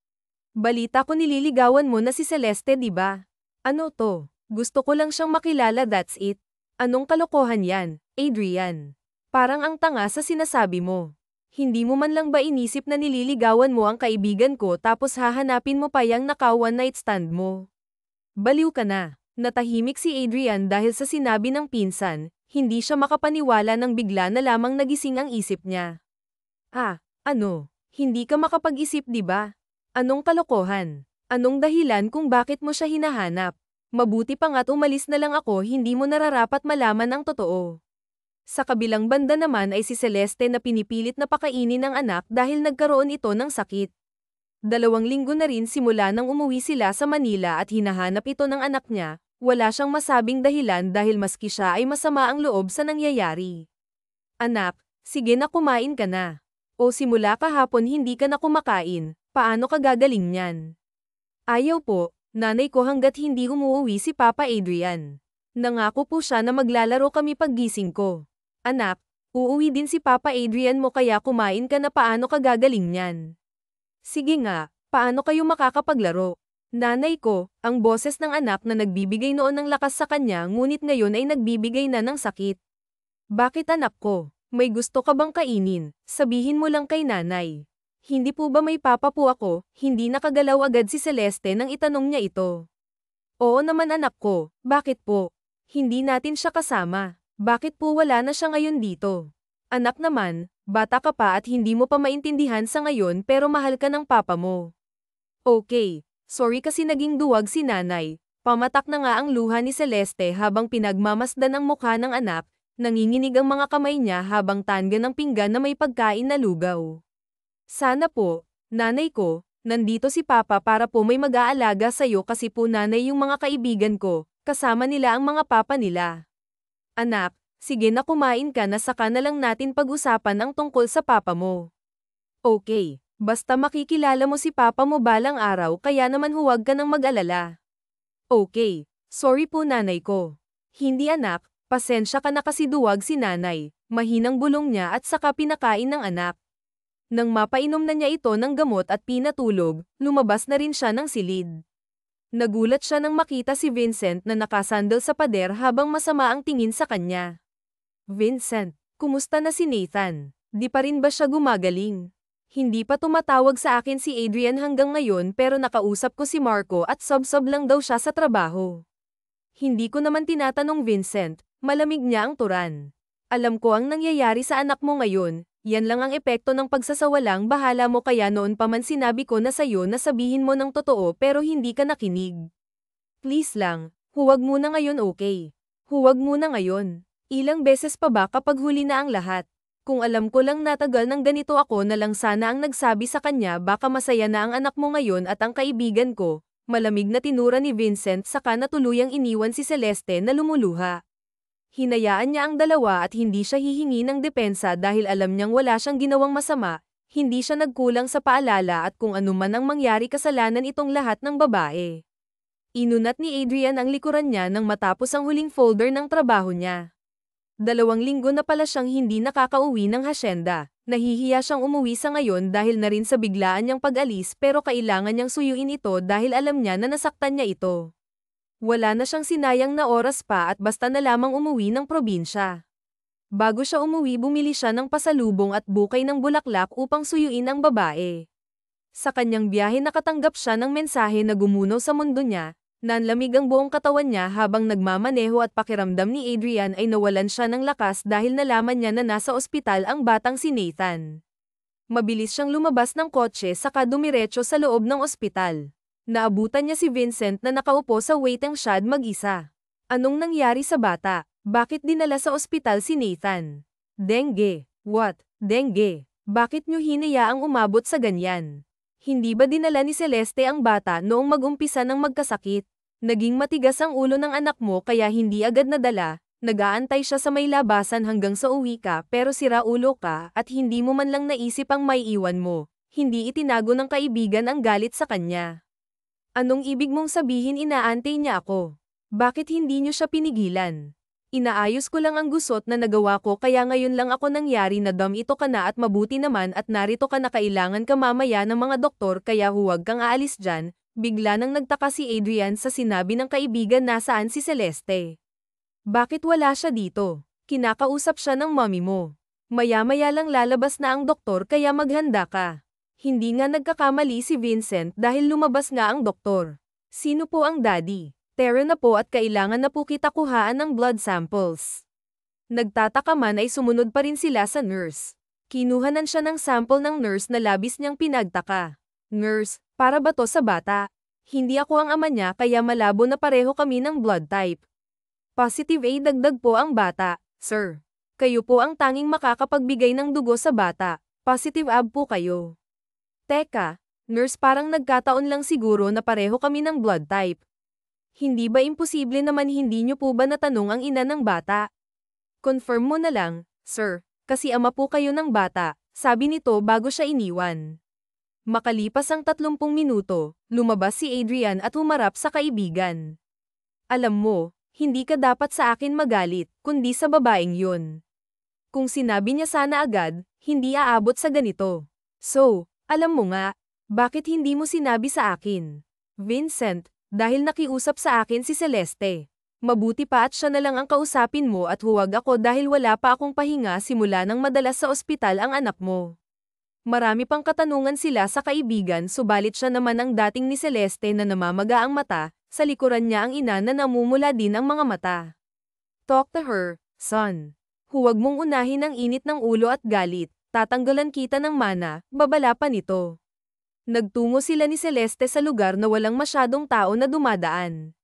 Balita ko nililigawan mo na si Celeste di ba? Ano to? Gusto ko lang siyang makilala that's it. Anong kalokohan yan, Adrian? Parang ang tanga sa sinasabi mo. Hindi mo man lang ba inisip na nililigawan mo ang kaibigan ko tapos hahanapin mo pa yang naka one night stand mo? Baliw ka na. Natahimik si Adrian dahil sa sinabi ng pinsan, hindi siya makapaniwala nang bigla na lamang nagising ang isip niya. Ano? Hindi ka makapag-isip di ba? Anong kalokohan? Anong dahilan kung bakit mo siya hinahanap? Mabuti pa nga't umalis na lang ako, hindi mo nararapat malaman ang totoo. Sa kabilang banda naman ay si Celeste na pinipilit na pakainin ng anak dahil nagkaroon ito ng sakit. 2 linggo na rin simula nang umuwi sila sa Manila at hinahanap ito ng anak niya, wala siyang masabing dahilan dahil maski siya ay masama ang loob sa nangyayari. Anak, sige na kumain ka na. O simula kahapon hindi ka na kumakain, paano ka gagaling niyan? Ayaw po, nanay ko hanggat hindi umuwi si Papa Adrian. Nangako po siya na maglalaro kami paggising ko. Anak, uuwi din si Papa Adrian mo kaya kumain ka na paano ka gagaling niyan? Sige nga, paano kayo makakapaglaro? Nanay ko, ang boses ng anak na nagbibigay noon ng lakas sa kanya ngunit ngayon ay nagbibigay na ng sakit. Bakit anak ko? May gusto ka bang kainin? Sabihin mo lang kay nanay. Hindi po ba may papa po ako? Hindi nakagalaw agad si Celeste nang itanong niya ito. Oo naman anak ko, bakit po? Hindi natin siya kasama. Bakit po wala na siya ngayon dito? Anak naman, bata ka pa at hindi mo pa maintindihan sa ngayon pero mahal ka ng papa mo. Okay, sorry kasi naging duwag si nanay. Pamatak na nga ang luha ni Celeste habang pinagmamasdan ang mukha ng anak, nanginginig ang mga kamay niya habang tangga ng pinggan na may pagkain na lugaw. Sana po, nanay ko, nandito si papa para po may mag-aalaga sa'yo kasi po nanay yung mga kaibigan ko, kasama nila ang mga papa nila. Anak, sige na kumain ka na saka na lang natin pag-usapan ang tungkol sa papa mo. Okay, basta makikilala mo si papa mo balang araw kaya naman huwag ka nang mag-alala. Okay, sorry po nanay ko. Hindi anak, pasensya ka na kasi duwag si nanay, mahinang bulong niya at saka pinakain ng anak. Nang mapainom na niya ito ng gamot at pinatulog, lumabas na rin siya ng silid. Nagulat siya nang makita si Vincent na nakasandal sa pader habang masama ang tingin sa kanya. Vincent, kumusta na si Nathan? Di pa rin ba siya gumagaling? Hindi pa tumatawag sa akin si Adrian hanggang ngayon pero nakausap ko si Marco at sob-sob lang daw siya sa trabaho. Hindi ko naman tinatanong Vincent, malamig niya ang turan. Alam ko ang nangyayari sa anak mo ngayon, yan lang ang epekto ng pagsasawalang bahala mo kaya noon pa man sinabi ko na sa'yo na sabihin mo ng totoo pero hindi ka nakinig. Please lang, huwag muna ngayon okay? Huwag muna ngayon. Ilang beses pa ba kapag huli na ang lahat? Kung alam ko lang natagal ng ganito ako na lang sana ang nagsabi sa kanya baka masaya na ang anak mo ngayon at ang kaibigan ko, malamig na tinura ni Vincent saka na tuluyang iniwan si Celeste na lumuluha. Hinayaan niya ang dalawa at hindi siya hihingi ng depensa dahil alam niyang wala siyang ginawang masama, hindi siya nagkulang sa paalala at kung ano man ang mangyari kasalanan itong lahat ng babae. Inunat ni Adrian ang likuran niya nang matapos ang huling folder ng trabaho niya. 2 linggo na pala siyang hindi nakakauwi ng hasyenda, nahihiya siyang umuwi sa ngayon dahil na rin sa biglaan niyang pag-alis pero kailangan niyang suyuin ito dahil alam niya na nasaktan niya ito. Wala na siyang sinayang na oras pa at basta na lamang umuwi ng probinsya. Bago siya umuwi bumili siya ng pasalubong at bukay ng bulaklak upang suyuin ang babae. Sa kanyang biyahe nakatanggap siya ng mensahe na gumuno sa mundo niya, nanlamig ang buong katawan niya habang nagmamaneho at pakiramdam ni Adrian ay nawalan siya ng lakas dahil nalaman niya na nasa ospital ang batang si Nathan. Mabilis siyang lumabas ng kotse saka dumiretso sa loob ng ospital. Naabutan niya si Vincent na nakaupo sa waiting shed mag-isa. Anong nangyari sa bata? Bakit dinala sa ospital si Nathan? Dengue. What? Dengue. Bakit niyo hinayaang umabot sa ganyan? Hindi ba dinala ni Celeste ang bata noong mag-umpisa ng magkasakit? Naging matigas ang ulo ng anak mo kaya hindi agad nadala, nag-aantay siya sa may labasan hanggang sa uwi ka pero sira ulo ka at hindi mo man lang naisip ang maiiwan mo. Hindi itinago ng kaibigan ang galit sa kanya. Anong ibig mong sabihin inaantay niya ako? Bakit hindi niyo siya pinigilan? Inaayos ko lang ang gusot na nagawa ko kaya ngayon lang ako nangyari na ito ka na at mabuti naman at narito ka na kailangan ka mamaya ng mga doktor kaya huwag kang aalis dyan. Bigla nang nagtaka si Adrian sa sinabi ng kaibigan nasaan si Celeste. Bakit wala siya dito? Kinakausap siya ng mommy mo. Maya-maya lang lalabas na ang doktor kaya maghanda ka. Hindi nga nagkakamali si Vincent dahil lumabas nga ang doktor. Sino po ang daddy? Stereo na po at kailangan na po kita kuhaan ng blood samples. Nagtataka man ay sumunod pa rin sila sa nurse. Kinuhanan siya ng sample ng nurse na labis niyang pinagtaka. Nurse, para ba to sa bata? Hindi ako ang ama niya kaya malabo na pareho kami ng blood type. Positive A, dagdag po ang bata, sir. Kayo po ang tanging makakapagbigay ng dugo sa bata. Positive AB po kayo. Teka, nurse, parang nagkataon lang siguro na pareho kami ng blood type. Hindi ba imposible naman hindi niyo po ba natanong ang ina ng bata? Confirm mo na lang, sir, kasi ama po kayo ng bata, sabi nito bago siya iniwan. Makalipas ang 30 minuto, lumabas si Adrian at humarap sa kaibigan. Alam mo, hindi ka dapat sa akin magalit, kundi sa babaeng yun. Kung sinabi niya sana agad, hindi aabot sa ganito. So, alam mo nga, bakit hindi mo sinabi sa akin? Vincent, dahil nakiusap sa akin si Celeste. Mabuti pa at siya na lang ang kausapin mo at huwag ako dahil wala pa akong pahinga simula nang madalas sa ospital ang anak mo. Marami pang katanungan sila sa kaibigan subalit siya naman ang dating ni Celeste na namamaga ang mata, sa likuran niya ang ina na namumula din ang mga mata. Talk to her, son. Huwag mong unahin ang init ng ulo at galit. Tatanggalan kita ng mana, babala pa nito. Nagtungo sila ni Celeste sa lugar na walang masyadong tao na dumadaan.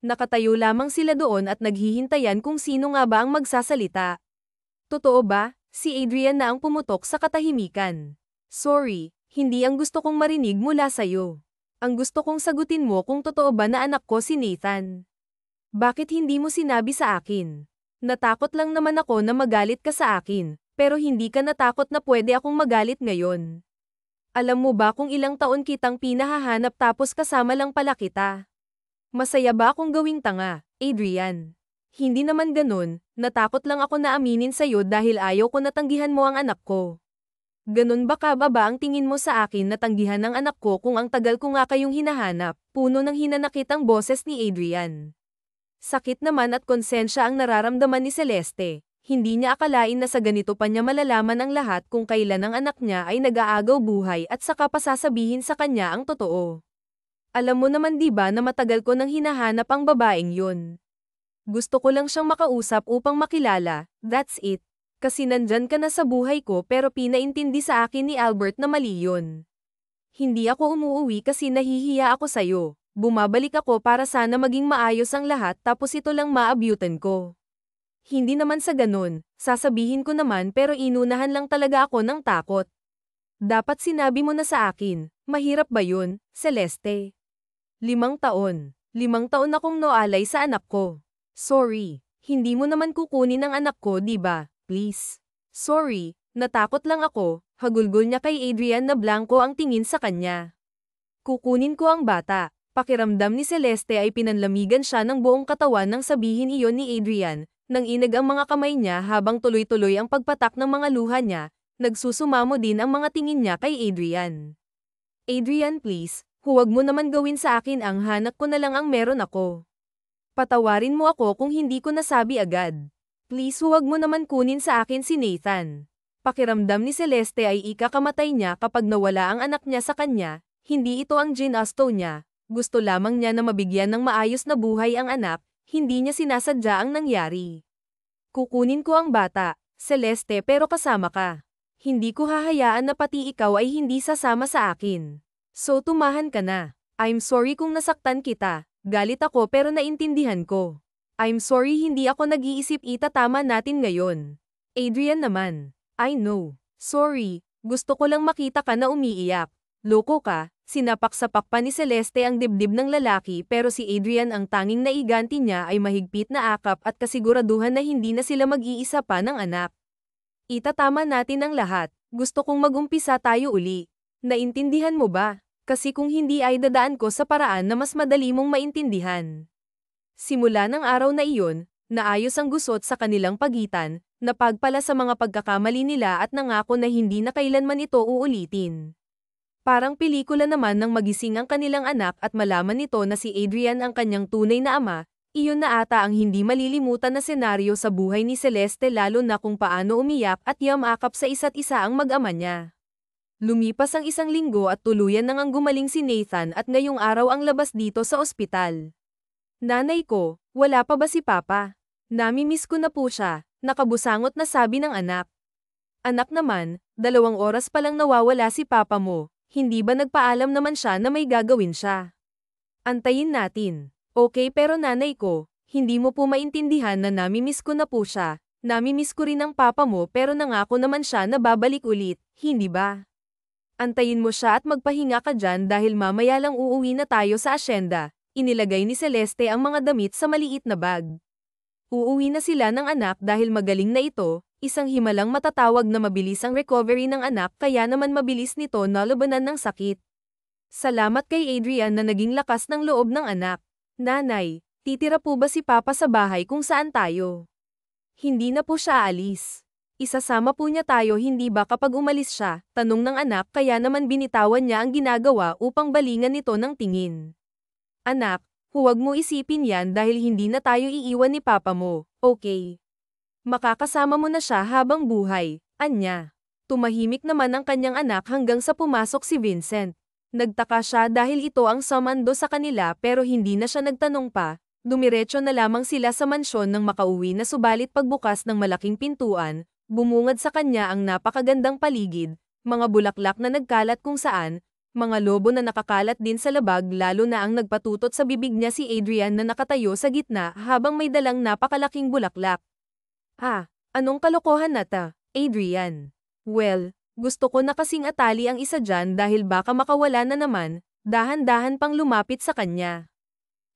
Nakatayo lamang sila doon at naghihintayan kung sino nga ba ang magsasalita. Totoo ba? Si Adrian na ang pumutok sa katahimikan. Sorry, hindi ang gusto kong marinig mula sa'yo. Ang gusto kong sagutin mo kung totoo ba na anak ko si Nathan. Bakit hindi mo sinabi sa akin? Natakot lang naman ako na magalit ka sa akin. Pero hindi ka natakot na pwede akong magalit ngayon. Alam mo ba kung ilang taon kitang pinahahanap tapos kasama lang pala kita? Masaya ba akong gawing tanga, Adrian? Hindi naman ganun, natakot lang ako na aminin sa'yo dahil ayaw ko natanggihan mo ang anak ko. Ganun ba kababa ang tingin mo sa akin na tanggihan ng anak ko kung ang tagal ko nga kayong hinahanap? Puno ng hinanakit ang boses ni Adrian. Sakit naman at konsensya ang nararamdaman ni Celeste. Hindi niya akalain na sa ganito pa niya malalaman ang lahat kung kailan ang anak niya ay nag-aagaw buhay at saka pa sasabihin sa kanya ang totoo. Alam mo naman di ba na matagal ko nang hinahanap ang babaeng yun. Gusto ko lang siyang makausap upang makilala, that's it. Kasi nandyan ka na sa buhay ko pero pinaintindi sa akin ni Albert na mali yun. Hindi ako umuuwi kasi nahihiya ako sa'yo. Bumabalik ako para sana maging maayos ang lahat tapos ito lang maabyutan ko. Hindi naman sa ganun, sasabihin ko naman pero inunahan lang talaga ako ng takot. Dapat sinabi mo na sa akin, mahirap ba yun, Celeste? 5 taon. 5 taon akong noalay sa anak ko. Sorry, hindi mo naman kukunin ang anak ko, di ba? Please. Sorry, natakot lang ako, hagulgol niya kay Adrian na blanco ang tingin sa kanya. Kukunin ko ang bata. Pakiramdam ni Celeste ay pinanlamigan siya ng buong katawan nang sabihin iyon ni Adrian. Nang inag ang mga kamay niya habang tuloy-tuloy ang pagpatak ng mga luha niya, nagsusumamo din ang mga tingin niya kay Adrian. Adrian, please, huwag mo naman gawin sa akin ang hanak ko na lang ang meron ako. Patawarin mo ako kung hindi ko nasabi agad. Please huwag mo naman kunin sa akin si Nathan. Pakiramdam ni Celeste ay ikakamatay niya kapag nawala ang anak niya sa kanya, hindi ito ang ginusto niya, gusto lamang niya na mabigyan ng maayos na buhay ang anak. Hindi niya sinasadya ang nangyari. Kukunin ko ang bata, Celeste, pero kasama ka. Hindi ko hahayaan na pati ikaw ay hindi sasama sa akin. So tumahan ka na. I'm sorry kung nasaktan kita. Galit ako pero naintindihan ko. I'm sorry hindi ako nag-iisip itatama natin ngayon. Adrian naman. I know. Sorry, gusto ko lang makita ka na umiiyak. Loko ka. Sinapak-sapak pa ni Celeste ang dibdib ng lalaki pero si Adrian ang tanging naiganti niya ay mahigpit na akap at kasiguraduhan na hindi na sila mag-iisa pa ng anak. Itatama natin ang lahat, gusto kong mag-umpisa tayo uli. Naintindihan mo ba? Kasi kung hindi ay dadaan ko sa paraan na mas madali mong maintindihan. Simula ng araw na iyon, naayos ang gusot sa kanilang pagitan, napagpala sa mga pagkakamali nila at nangako na hindi na kailanman ito uulitin. Parang pelikula naman nang magising ang kanilang anak at malaman nito na si Adrian ang kanyang tunay na ama, iyon na ata ang hindi malilimutan na senaryo sa buhay ni Celeste lalo na kung paano umiyak at yamakap sa isa't isa ang mag-ama niya. Lumipas ang 1 linggo at tuluyan nang ang gumaling si Nathan at ngayong araw ang labas dito sa ospital. Nanay ko, wala pa ba si Papa? Namimiss ko na po siya, nakabusangot na sabi ng anak. Anak naman, 2 oras pa lang nawawala si Papa mo, hindi ba nagpaalam naman siya na may gagawin siya? Antayin natin. Okay pero nanay ko, hindi mo po maintindihan na namimiss ko na po siya, namimiss ko rin ang Papa mo pero nangako naman siya na babalik ulit, hindi ba? Antayin mo siya at magpahinga ka dyan dahil mamaya lang uuwi na tayo sa asyenda. Inilagay ni Celeste ang mga damit sa maliit na bag. Uuwi na sila ng anak dahil magaling na ito, isang himalang matatawag na mabilis ang recovery ng anak kaya naman mabilis nito nalabanan ng sakit. Salamat kay Adrian na naging lakas ng loob ng anak. Nanay, titira po ba si Papa sa bahay kung saan tayo? Hindi na po siya aalis. Isasama po niya tayo hindi ba kapag umalis siya, tanong ng anak kaya naman binitawan niya ang ginagawa upang balingan nito ng tingin. Anak, huwag mo isipin yan dahil hindi na tayo iiwan ni Papa mo, okay? Makakasama mo na siya habang buhay, anya. Tumahimik naman ang kanyang anak hanggang sa pumasok si Vincent. Nagtaka siya dahil ito ang sumando sa kanila pero hindi na siya nagtanong pa, dumiretso na lamang sila sa mansyon nang makauwi na subalit pagbukas ng malaking pintuan, bumungad sa kanya ang napakagandang paligid, mga bulaklak na nagkalat kung saan, mga lobo na nakakalat din sa labag lalo na ang nagpatutot sa bibig niya si Adrian na nakatayo sa gitna habang may dalang napakalaking bulaklak. Anong kalokohan na ta, Adrian? Well, gusto ko na kasing atali ang isa dyan dahil baka makawala na naman, dahan-dahan pang lumapit sa kanya.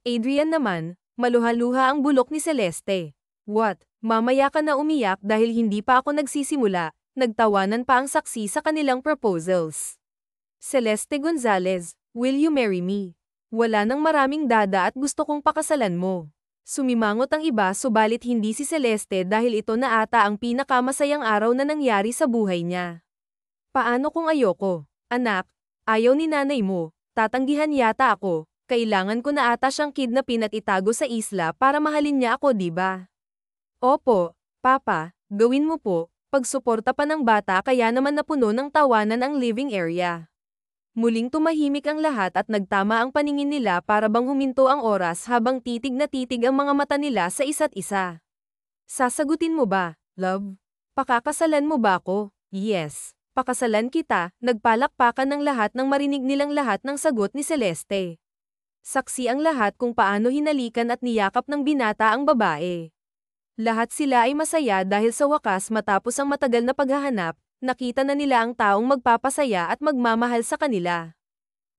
Adrian naman, maluha-luha ang bulok ni Celeste. What? Mamaya ka na umiyak dahil hindi pa ako nagsisimula, nagtawanan pa ang saksi sa kanilang proposals. Celeste Gonzalez, will you marry me? Wala nang maraming dada at gusto kong pakasalan mo. Sumimangot ang iba subalit hindi si Celeste dahil ito na ata ang pinakamasayang araw na nangyari sa buhay niya. Paano kung ayoko? Anak, ayaw ni nanay mo, tatanggihan yata ako, kailangan ko na ata siyang kidnapin at itago sa isla para mahalin niya ako diba? Opo, Papa, gawin mo po, pagsuporta pa ng bata kaya naman napuno ng tawanan ang living area. Muling tumahimik ang lahat at nagtama ang paningin nila para bang huminto ang oras habang titig na titig ang mga mata nila sa isa't isa. Sasagutin mo ba, love? Pakakasalan mo ba ako? Yes, pakasalan kita, nagpalakpakan ng lahat nang marinig nilang lahat ng sagot ni Celeste. Saksi ang lahat kung paano hinalikan at niyakap ng binata ang babae. Lahat sila ay masaya dahil sa wakas matapos ang matagal na paghahanap, nakita na nila ang taong magpapasaya at magmamahal sa kanila.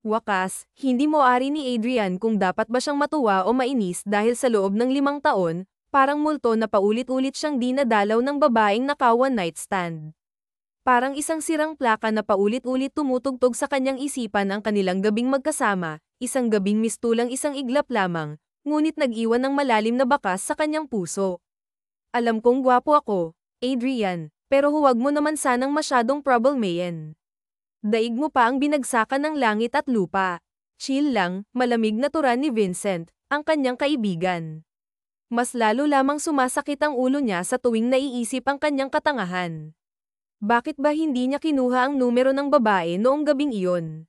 Wakas, hindi mo ari ni Adrian kung dapat ba siyang matuwa o mainis dahil sa loob ng 5 taon, parang multo na paulit-ulit siyang dinadalaw ng babaeng naka one night stand. Parang isang sirang plaka na paulit-ulit tumutugtog sa kanyang isipan ang kanilang gabing magkasama, isang gabing mistulang isang iglap lamang, ngunit nag-iwan ng malalim na bakas sa kanyang puso. Alam kong gwapo ako, Adrian, pero huwag mo naman sanang masyadong troublemayan. Daig mo pa ang binagsakan ng langit at lupa. Chill lang, malamig na tura ni Vincent, ang kanyang kaibigan. Mas lalo lamang sumasakit ang ulo niya sa tuwing naiisip ang kanyang katangahan. Bakit ba hindi niya kinuha ang numero ng babae noong gabing iyon?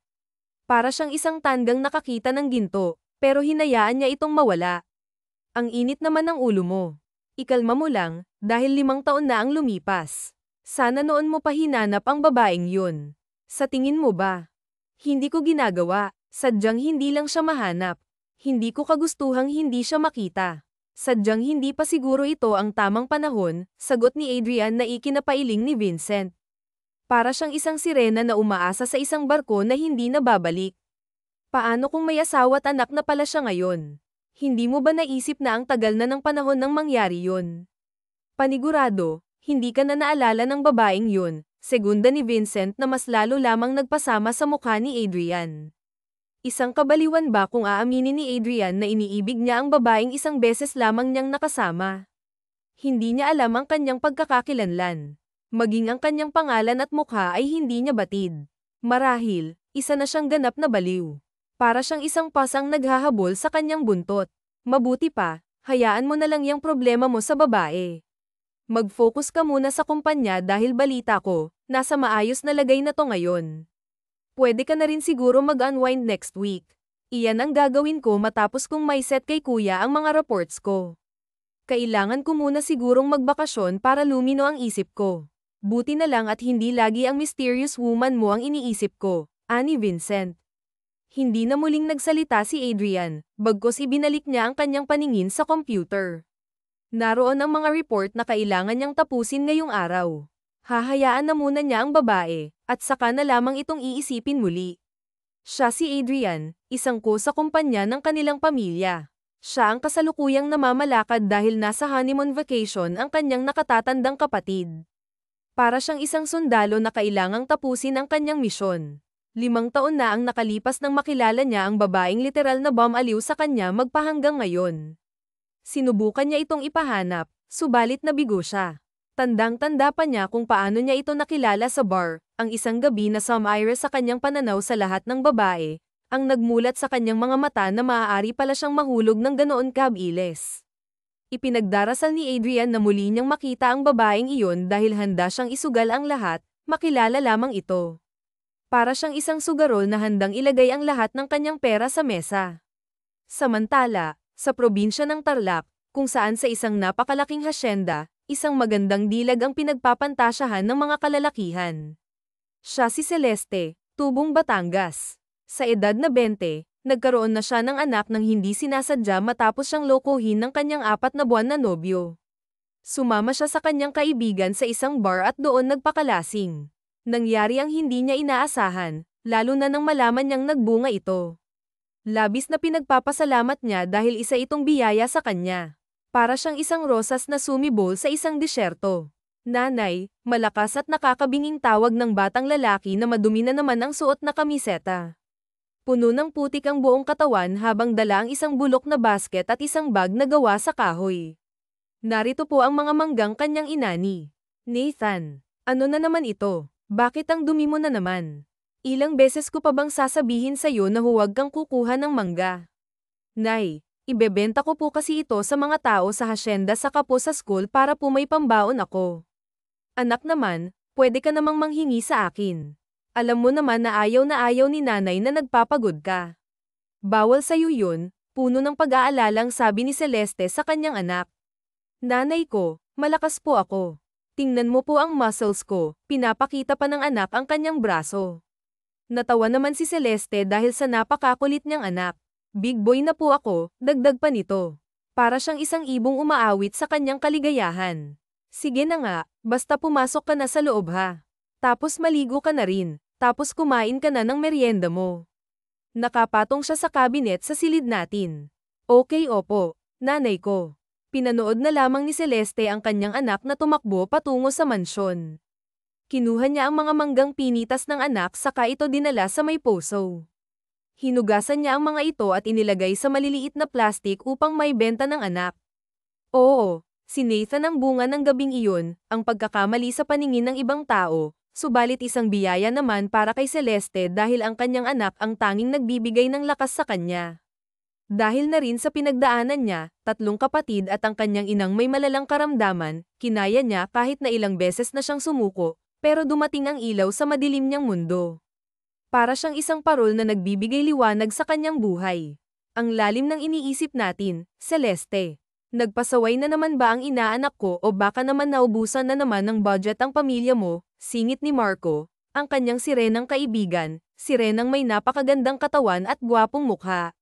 Para siyang isang tandang nakakita ng ginto, pero hinayaan niya itong mawala. Ang init naman ng ulo mo. Ikalma mo lang, dahil 5 taon na ang lumipas. Sana noon mo pa hinanap ang babaeng yun. Sa tingin mo ba? Hindi ko ginagawa, sadyang hindi lang siya mahanap. Hindi ko kagustuhang hindi siya makita. Sadyang hindi pa siguro ito ang tamang panahon, sagot ni Adrian na ikinapailing ni Vincent. Para siyang isang sirena na umaasa sa isang barko na hindi na babalik. Paano kung may asawa at anak na pala siya ngayon? Hindi mo ba naisip na ang tagal na ng panahon nang mangyari yun? Panigurado, hindi ka na naalala ng babaeng yun, segunda ni Vincent na mas lalo lamang nagpasama sa mukha ni Adrian. Isang kabaliwan ba kung aaminin ni Adrian na iniibig niya ang babaeng isang beses lamang niyang nakasama? Hindi niya alam ang kanyang pagkakakilanlan. Maging ang kanyang pangalan at mukha ay hindi niya batid. Marahil, isa na siyang ganap na baliw. Para siyang isang pasang naghahabol sa kanyang buntot. Mabuti pa, hayaan mo na lang yung problema mo sa babae. Mag-focus ka muna sa kumpanya dahil balita ko, nasa maayos na lagay na to ngayon. Pwede ka na rin siguro mag-unwind next week. Iyan ang gagawin ko matapos kong may set kay kuya ang mga reports ko. Kailangan ko muna sigurong magbakasyon para lumino ang isip ko. Buti na lang at hindi lagi ang mysterious woman mo ang iniisip ko, ani Vincent. Hindi na muling nagsalita si Adrian, bagkus ibinalik niya ang kanyang paningin sa computer. Naroon ang mga report na kailangan niyang tapusin ngayong araw. Hahayaan na muna niya ang babae, at saka na lamang itong iisipin muli. Siya si Adrian, isang ko sa kumpanya ng kanilang pamilya. Siya ang kasalukuyang namamalakad dahil nasa honeymoon vacation ang kanyang nakatatandang kapatid. Para siyang isang sundalo na kailangang tapusin ang kanyang misyon. 5 taon na ang nakalipas nang makilala niya ang babaeng literal na bomb-aliw sa kanya magpahanggang ngayon. Sinubukan niya itong ipahanap, subalit nabigo siya. Tandang-tanda pa niya kung paano niya ito nakilala sa bar, ang isang gabi na sumire sa kanyang pananaw sa lahat ng babae, ang nagmulat sa kanyang mga mata na maaari pala siyang mahulog ng ganoon kabilis. Ipinagdarasal ni Adrian na muli niyang makita ang babaeng iyon dahil handa siyang isugal ang lahat, makilala lamang ito. Para siyang isang sugarol na handang ilagay ang lahat ng kanyang pera sa mesa. Samantala, sa probinsya ng Tarlac, kung saan sa isang napakalaking hasyenda, isang magandang dilag ang pinagpapantasyahan ng mga kalalakihan. Siya si Celeste, tubong Batangas. Sa edad na 20, nagkaroon na siya ng anak nang hindi sinasadya matapos siyang lokohin ng kanyang 4 na buwan na nobyo. Sumama siya sa kanyang kaibigan sa isang bar at doon nagpakalasing. Nangyari ang hindi niya inaasahan, lalo na nang malaman niyang nagbunga ito. Labis na pinagpapasalamat niya dahil isa itong biyaya sa kanya. Para siyang isang rosas na sumibol sa isang disyerto. Nanay, malakas at nakakabinging tawag ng batang lalaki na madumi na naman ang suot na kamiseta. Puno ng putik ang buong katawan habang dala ang isang bulok na basket at isang bag na gawa sa kahoy. Narito po ang mga manggang kanyang inani. Nathan, ano na naman ito? Bakit ang dumi mo na naman? Ilang beses ko pa bang sasabihin sa'yo na huwag kang kukuha ng mangga? Nay, ibebenta ko po kasi ito sa mga tao sa hasyenda saka po sa school para po may pambaon ako. Anak naman, pwede ka namang manghingi sa akin. Alam mo naman na ayaw ni nanay na nagpapagod ka. Bawal sa'yo yun, puno ng pag-aalalang sabi ni Celeste sa kanyang anak. Nanay ko, malakas po ako. Tingnan mo po ang muscles ko, pinapakita pa ng anak ang kanyang braso. Natawa naman si Celeste dahil sa napakakulit niyang anak. Big boy na po ako, dagdag pa nito. Para siyang isang ibong umaawit sa kanyang kaligayahan. Sige na nga, basta pumasok ka na sa loob ha. Tapos maligo ka na rin, tapos kumain ka na ng merienda mo. Nakapatong siya sa kabinet sa silid natin. Okay opo, nanay ko. Pinanood na lamang ni Celeste ang kanyang anak na tumakbo patungo sa mansyon. Kinuha niya ang mga manggang pinitas ng anak saka ito dinala sa may poso. Hinugasan niya ang mga ito at inilagay sa maliliit na plastik upang may benta ng anak. Oo, si Nathan ang bunga ng gabing iyon, ang pagkakamali sa paningin ng ibang tao, subalit isang biyaya naman para kay Celeste dahil ang kanyang anak ang tanging nagbibigay ng lakas sa kanya. Dahil na rin sa pinagdaanan niya, 3 kapatid at ang kanyang inang may malalang karamdaman, kinaya niya kahit na ilang beses na siyang sumuko, pero dumating ang ilaw sa madilim niyang mundo. Para siyang isang parol na nagbibigay liwanag sa kanyang buhay. Ang lalim ng iniisip natin, Celeste. Nagpasaway na naman ba ang inaanak ko o baka naman naubusan na naman ng budget ang pamilya mo, singit ni Marco, ang kanyang sirenang kaibigan, sirenang may napakagandang katawan at gwapong mukha.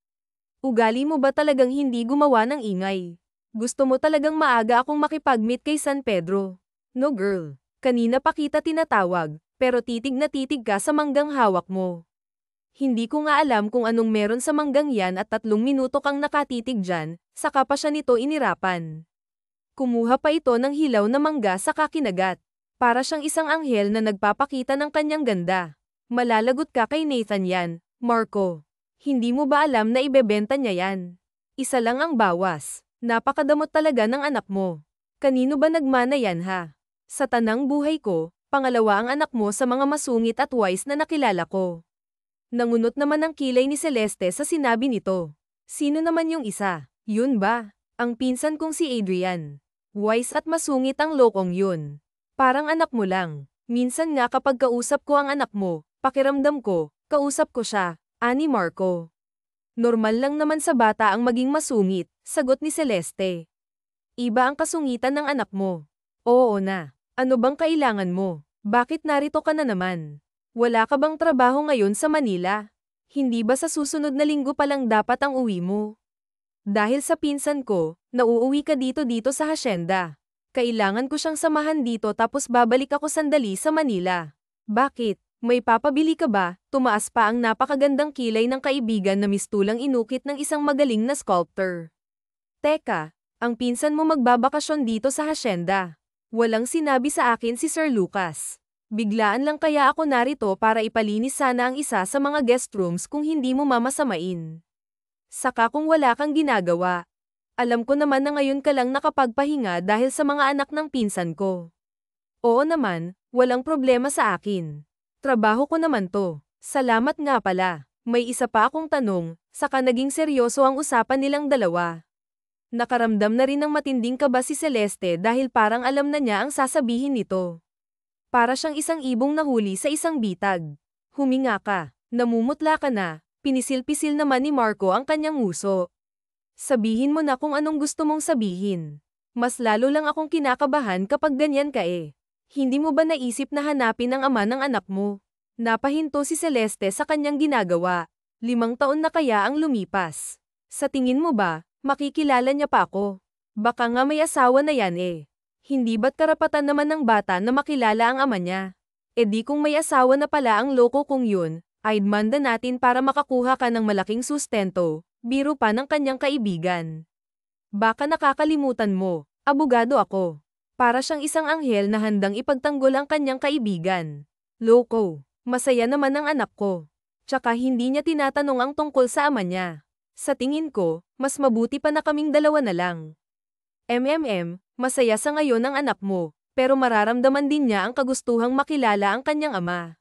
Ugali mo ba talagang hindi gumawa ng ingay? Gusto mo talagang maaga akong makipag-meet kay San Pedro? No girl, kanina pa kita tinatawag. Pero titig na titig ka sa manggang hawak mo. Hindi ko nga alam kung anong meron sa manggang yan at 3 minuto kang nakatitig dyan, saka pa siya nito inirapan. Kumuha pa ito ng hilaw na mangga saka kinagat. Para siyang isang anghel na nagpapakita ng kanyang ganda. Malalagot ka kay Nathan yan, Marco. Hindi mo ba alam na ibebenta niya yan? Isa lang ang bawas. Napakadamot talaga ng anak mo. Kanino ba nagmana yan ha? Sa tanang buhay ko, pangalawa ang anak mo sa mga masungit at wise na nakilala ko. Nangunot naman ang kilay ni Celeste sa sinabi nito. Sino naman yung isa? Yun ba? Ang pinsan kong si Adrian. Wise at masungit ang lokong yun. Parang anak mo lang. Minsan nga kapag kausap ko ang anak mo, pakiramdam ko, kausap ko siya, ani Marco. Normal lang naman sa bata ang maging masungit, sagot ni Celeste. Iba ang kasungitan ng anak mo. Oo na. Ano bang kailangan mo? Bakit narito ka na naman? Wala ka bang trabaho ngayon sa Manila? Hindi ba sa susunod na linggo pa lang dapat ang uwi mo? Dahil sa pinsan ko, nauuwi ka dito sa hasyenda. Kailangan ko siyang samahan dito tapos babalik ako sandali sa Manila. Bakit? May papabili ka ba? Tumaas pa ang napakagandang kilay ng kaibigan na mistulang inukit ng isang magaling na sculptor. Teka, ang pinsan mo magbabakasyon dito sa hasyenda. Walang sinabi sa akin si Sir Lucas. Biglaan lang kaya ako narito para ipalinis sana ang isa sa mga guest rooms kung hindi mo mamasamain. Saka kung wala kang ginagawa. Alam ko naman na ngayon ka lang nakapagpahinga dahil sa mga anak ng pinsan ko. Oo naman, walang problema sa akin. Trabaho ko naman to. Salamat nga pala. May isa pa akong tanong, saka naging seryoso ang usapan nilang dalawa. Nakaramdam na rin ng matinding kaba si Celeste dahil parang alam na niya ang sasabihin nito. Para siyang isang ibong nahuli sa isang bitag. Huminga ka. Namumutla ka na. Pinisil-pisil naman ni Marco ang kanyang nguso. Sabihin mo na kung anong gusto mong sabihin. Mas lalo lang akong kinakabahan kapag ganyan ka eh. Hindi mo ba naisip na hanapin ang ama ng anak mo? Napahinto si Celeste sa kanyang ginagawa. 5 taon na kaya ang lumipas. Sa tingin mo ba, makikilala niya pa ako? Baka nga may asawa na yan eh. Hindi ba't karapatan naman ng bata na makilala ang ama niya? E di kung may asawa na pala ang loko kong yun, I'd manda natin para makakuha ka ng malaking sustento, biro pa ng kanyang kaibigan. Baka nakakalimutan mo, abogado ako. Para siyang isang anghel na handang ipagtanggol ang kanyang kaibigan. Loko, masaya naman ang anak ko. Tsaka hindi niya tinatanong ang tungkol sa ama niya. Sa tingin ko, mas mabuti pa na kaming dalawa na lang. Masaya sa ngayon ang anak mo, pero mararamdaman din niya ang kagustuhang makilala ang kanyang ama.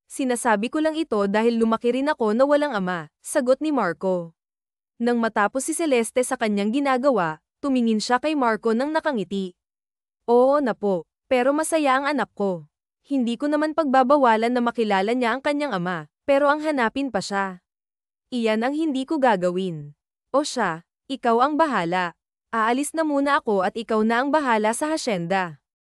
Sinasabi ko lang ito dahil lumaki rin ako na walang ama, sagot ni Marco. Nang matapos si Celeste sa kanyang ginagawa, tumingin siya kay Marco nang nakangiti. Oo na po, pero masaya ang anak ko. Hindi ko naman pagbabawalan na makilala niya ang kanyang ama, pero ang hanapin pa siya. Iyan ang hindi ko gagawin. O siya, ikaw ang bahala. Aalis na muna ako at ikaw na ang bahala sa hasyenda.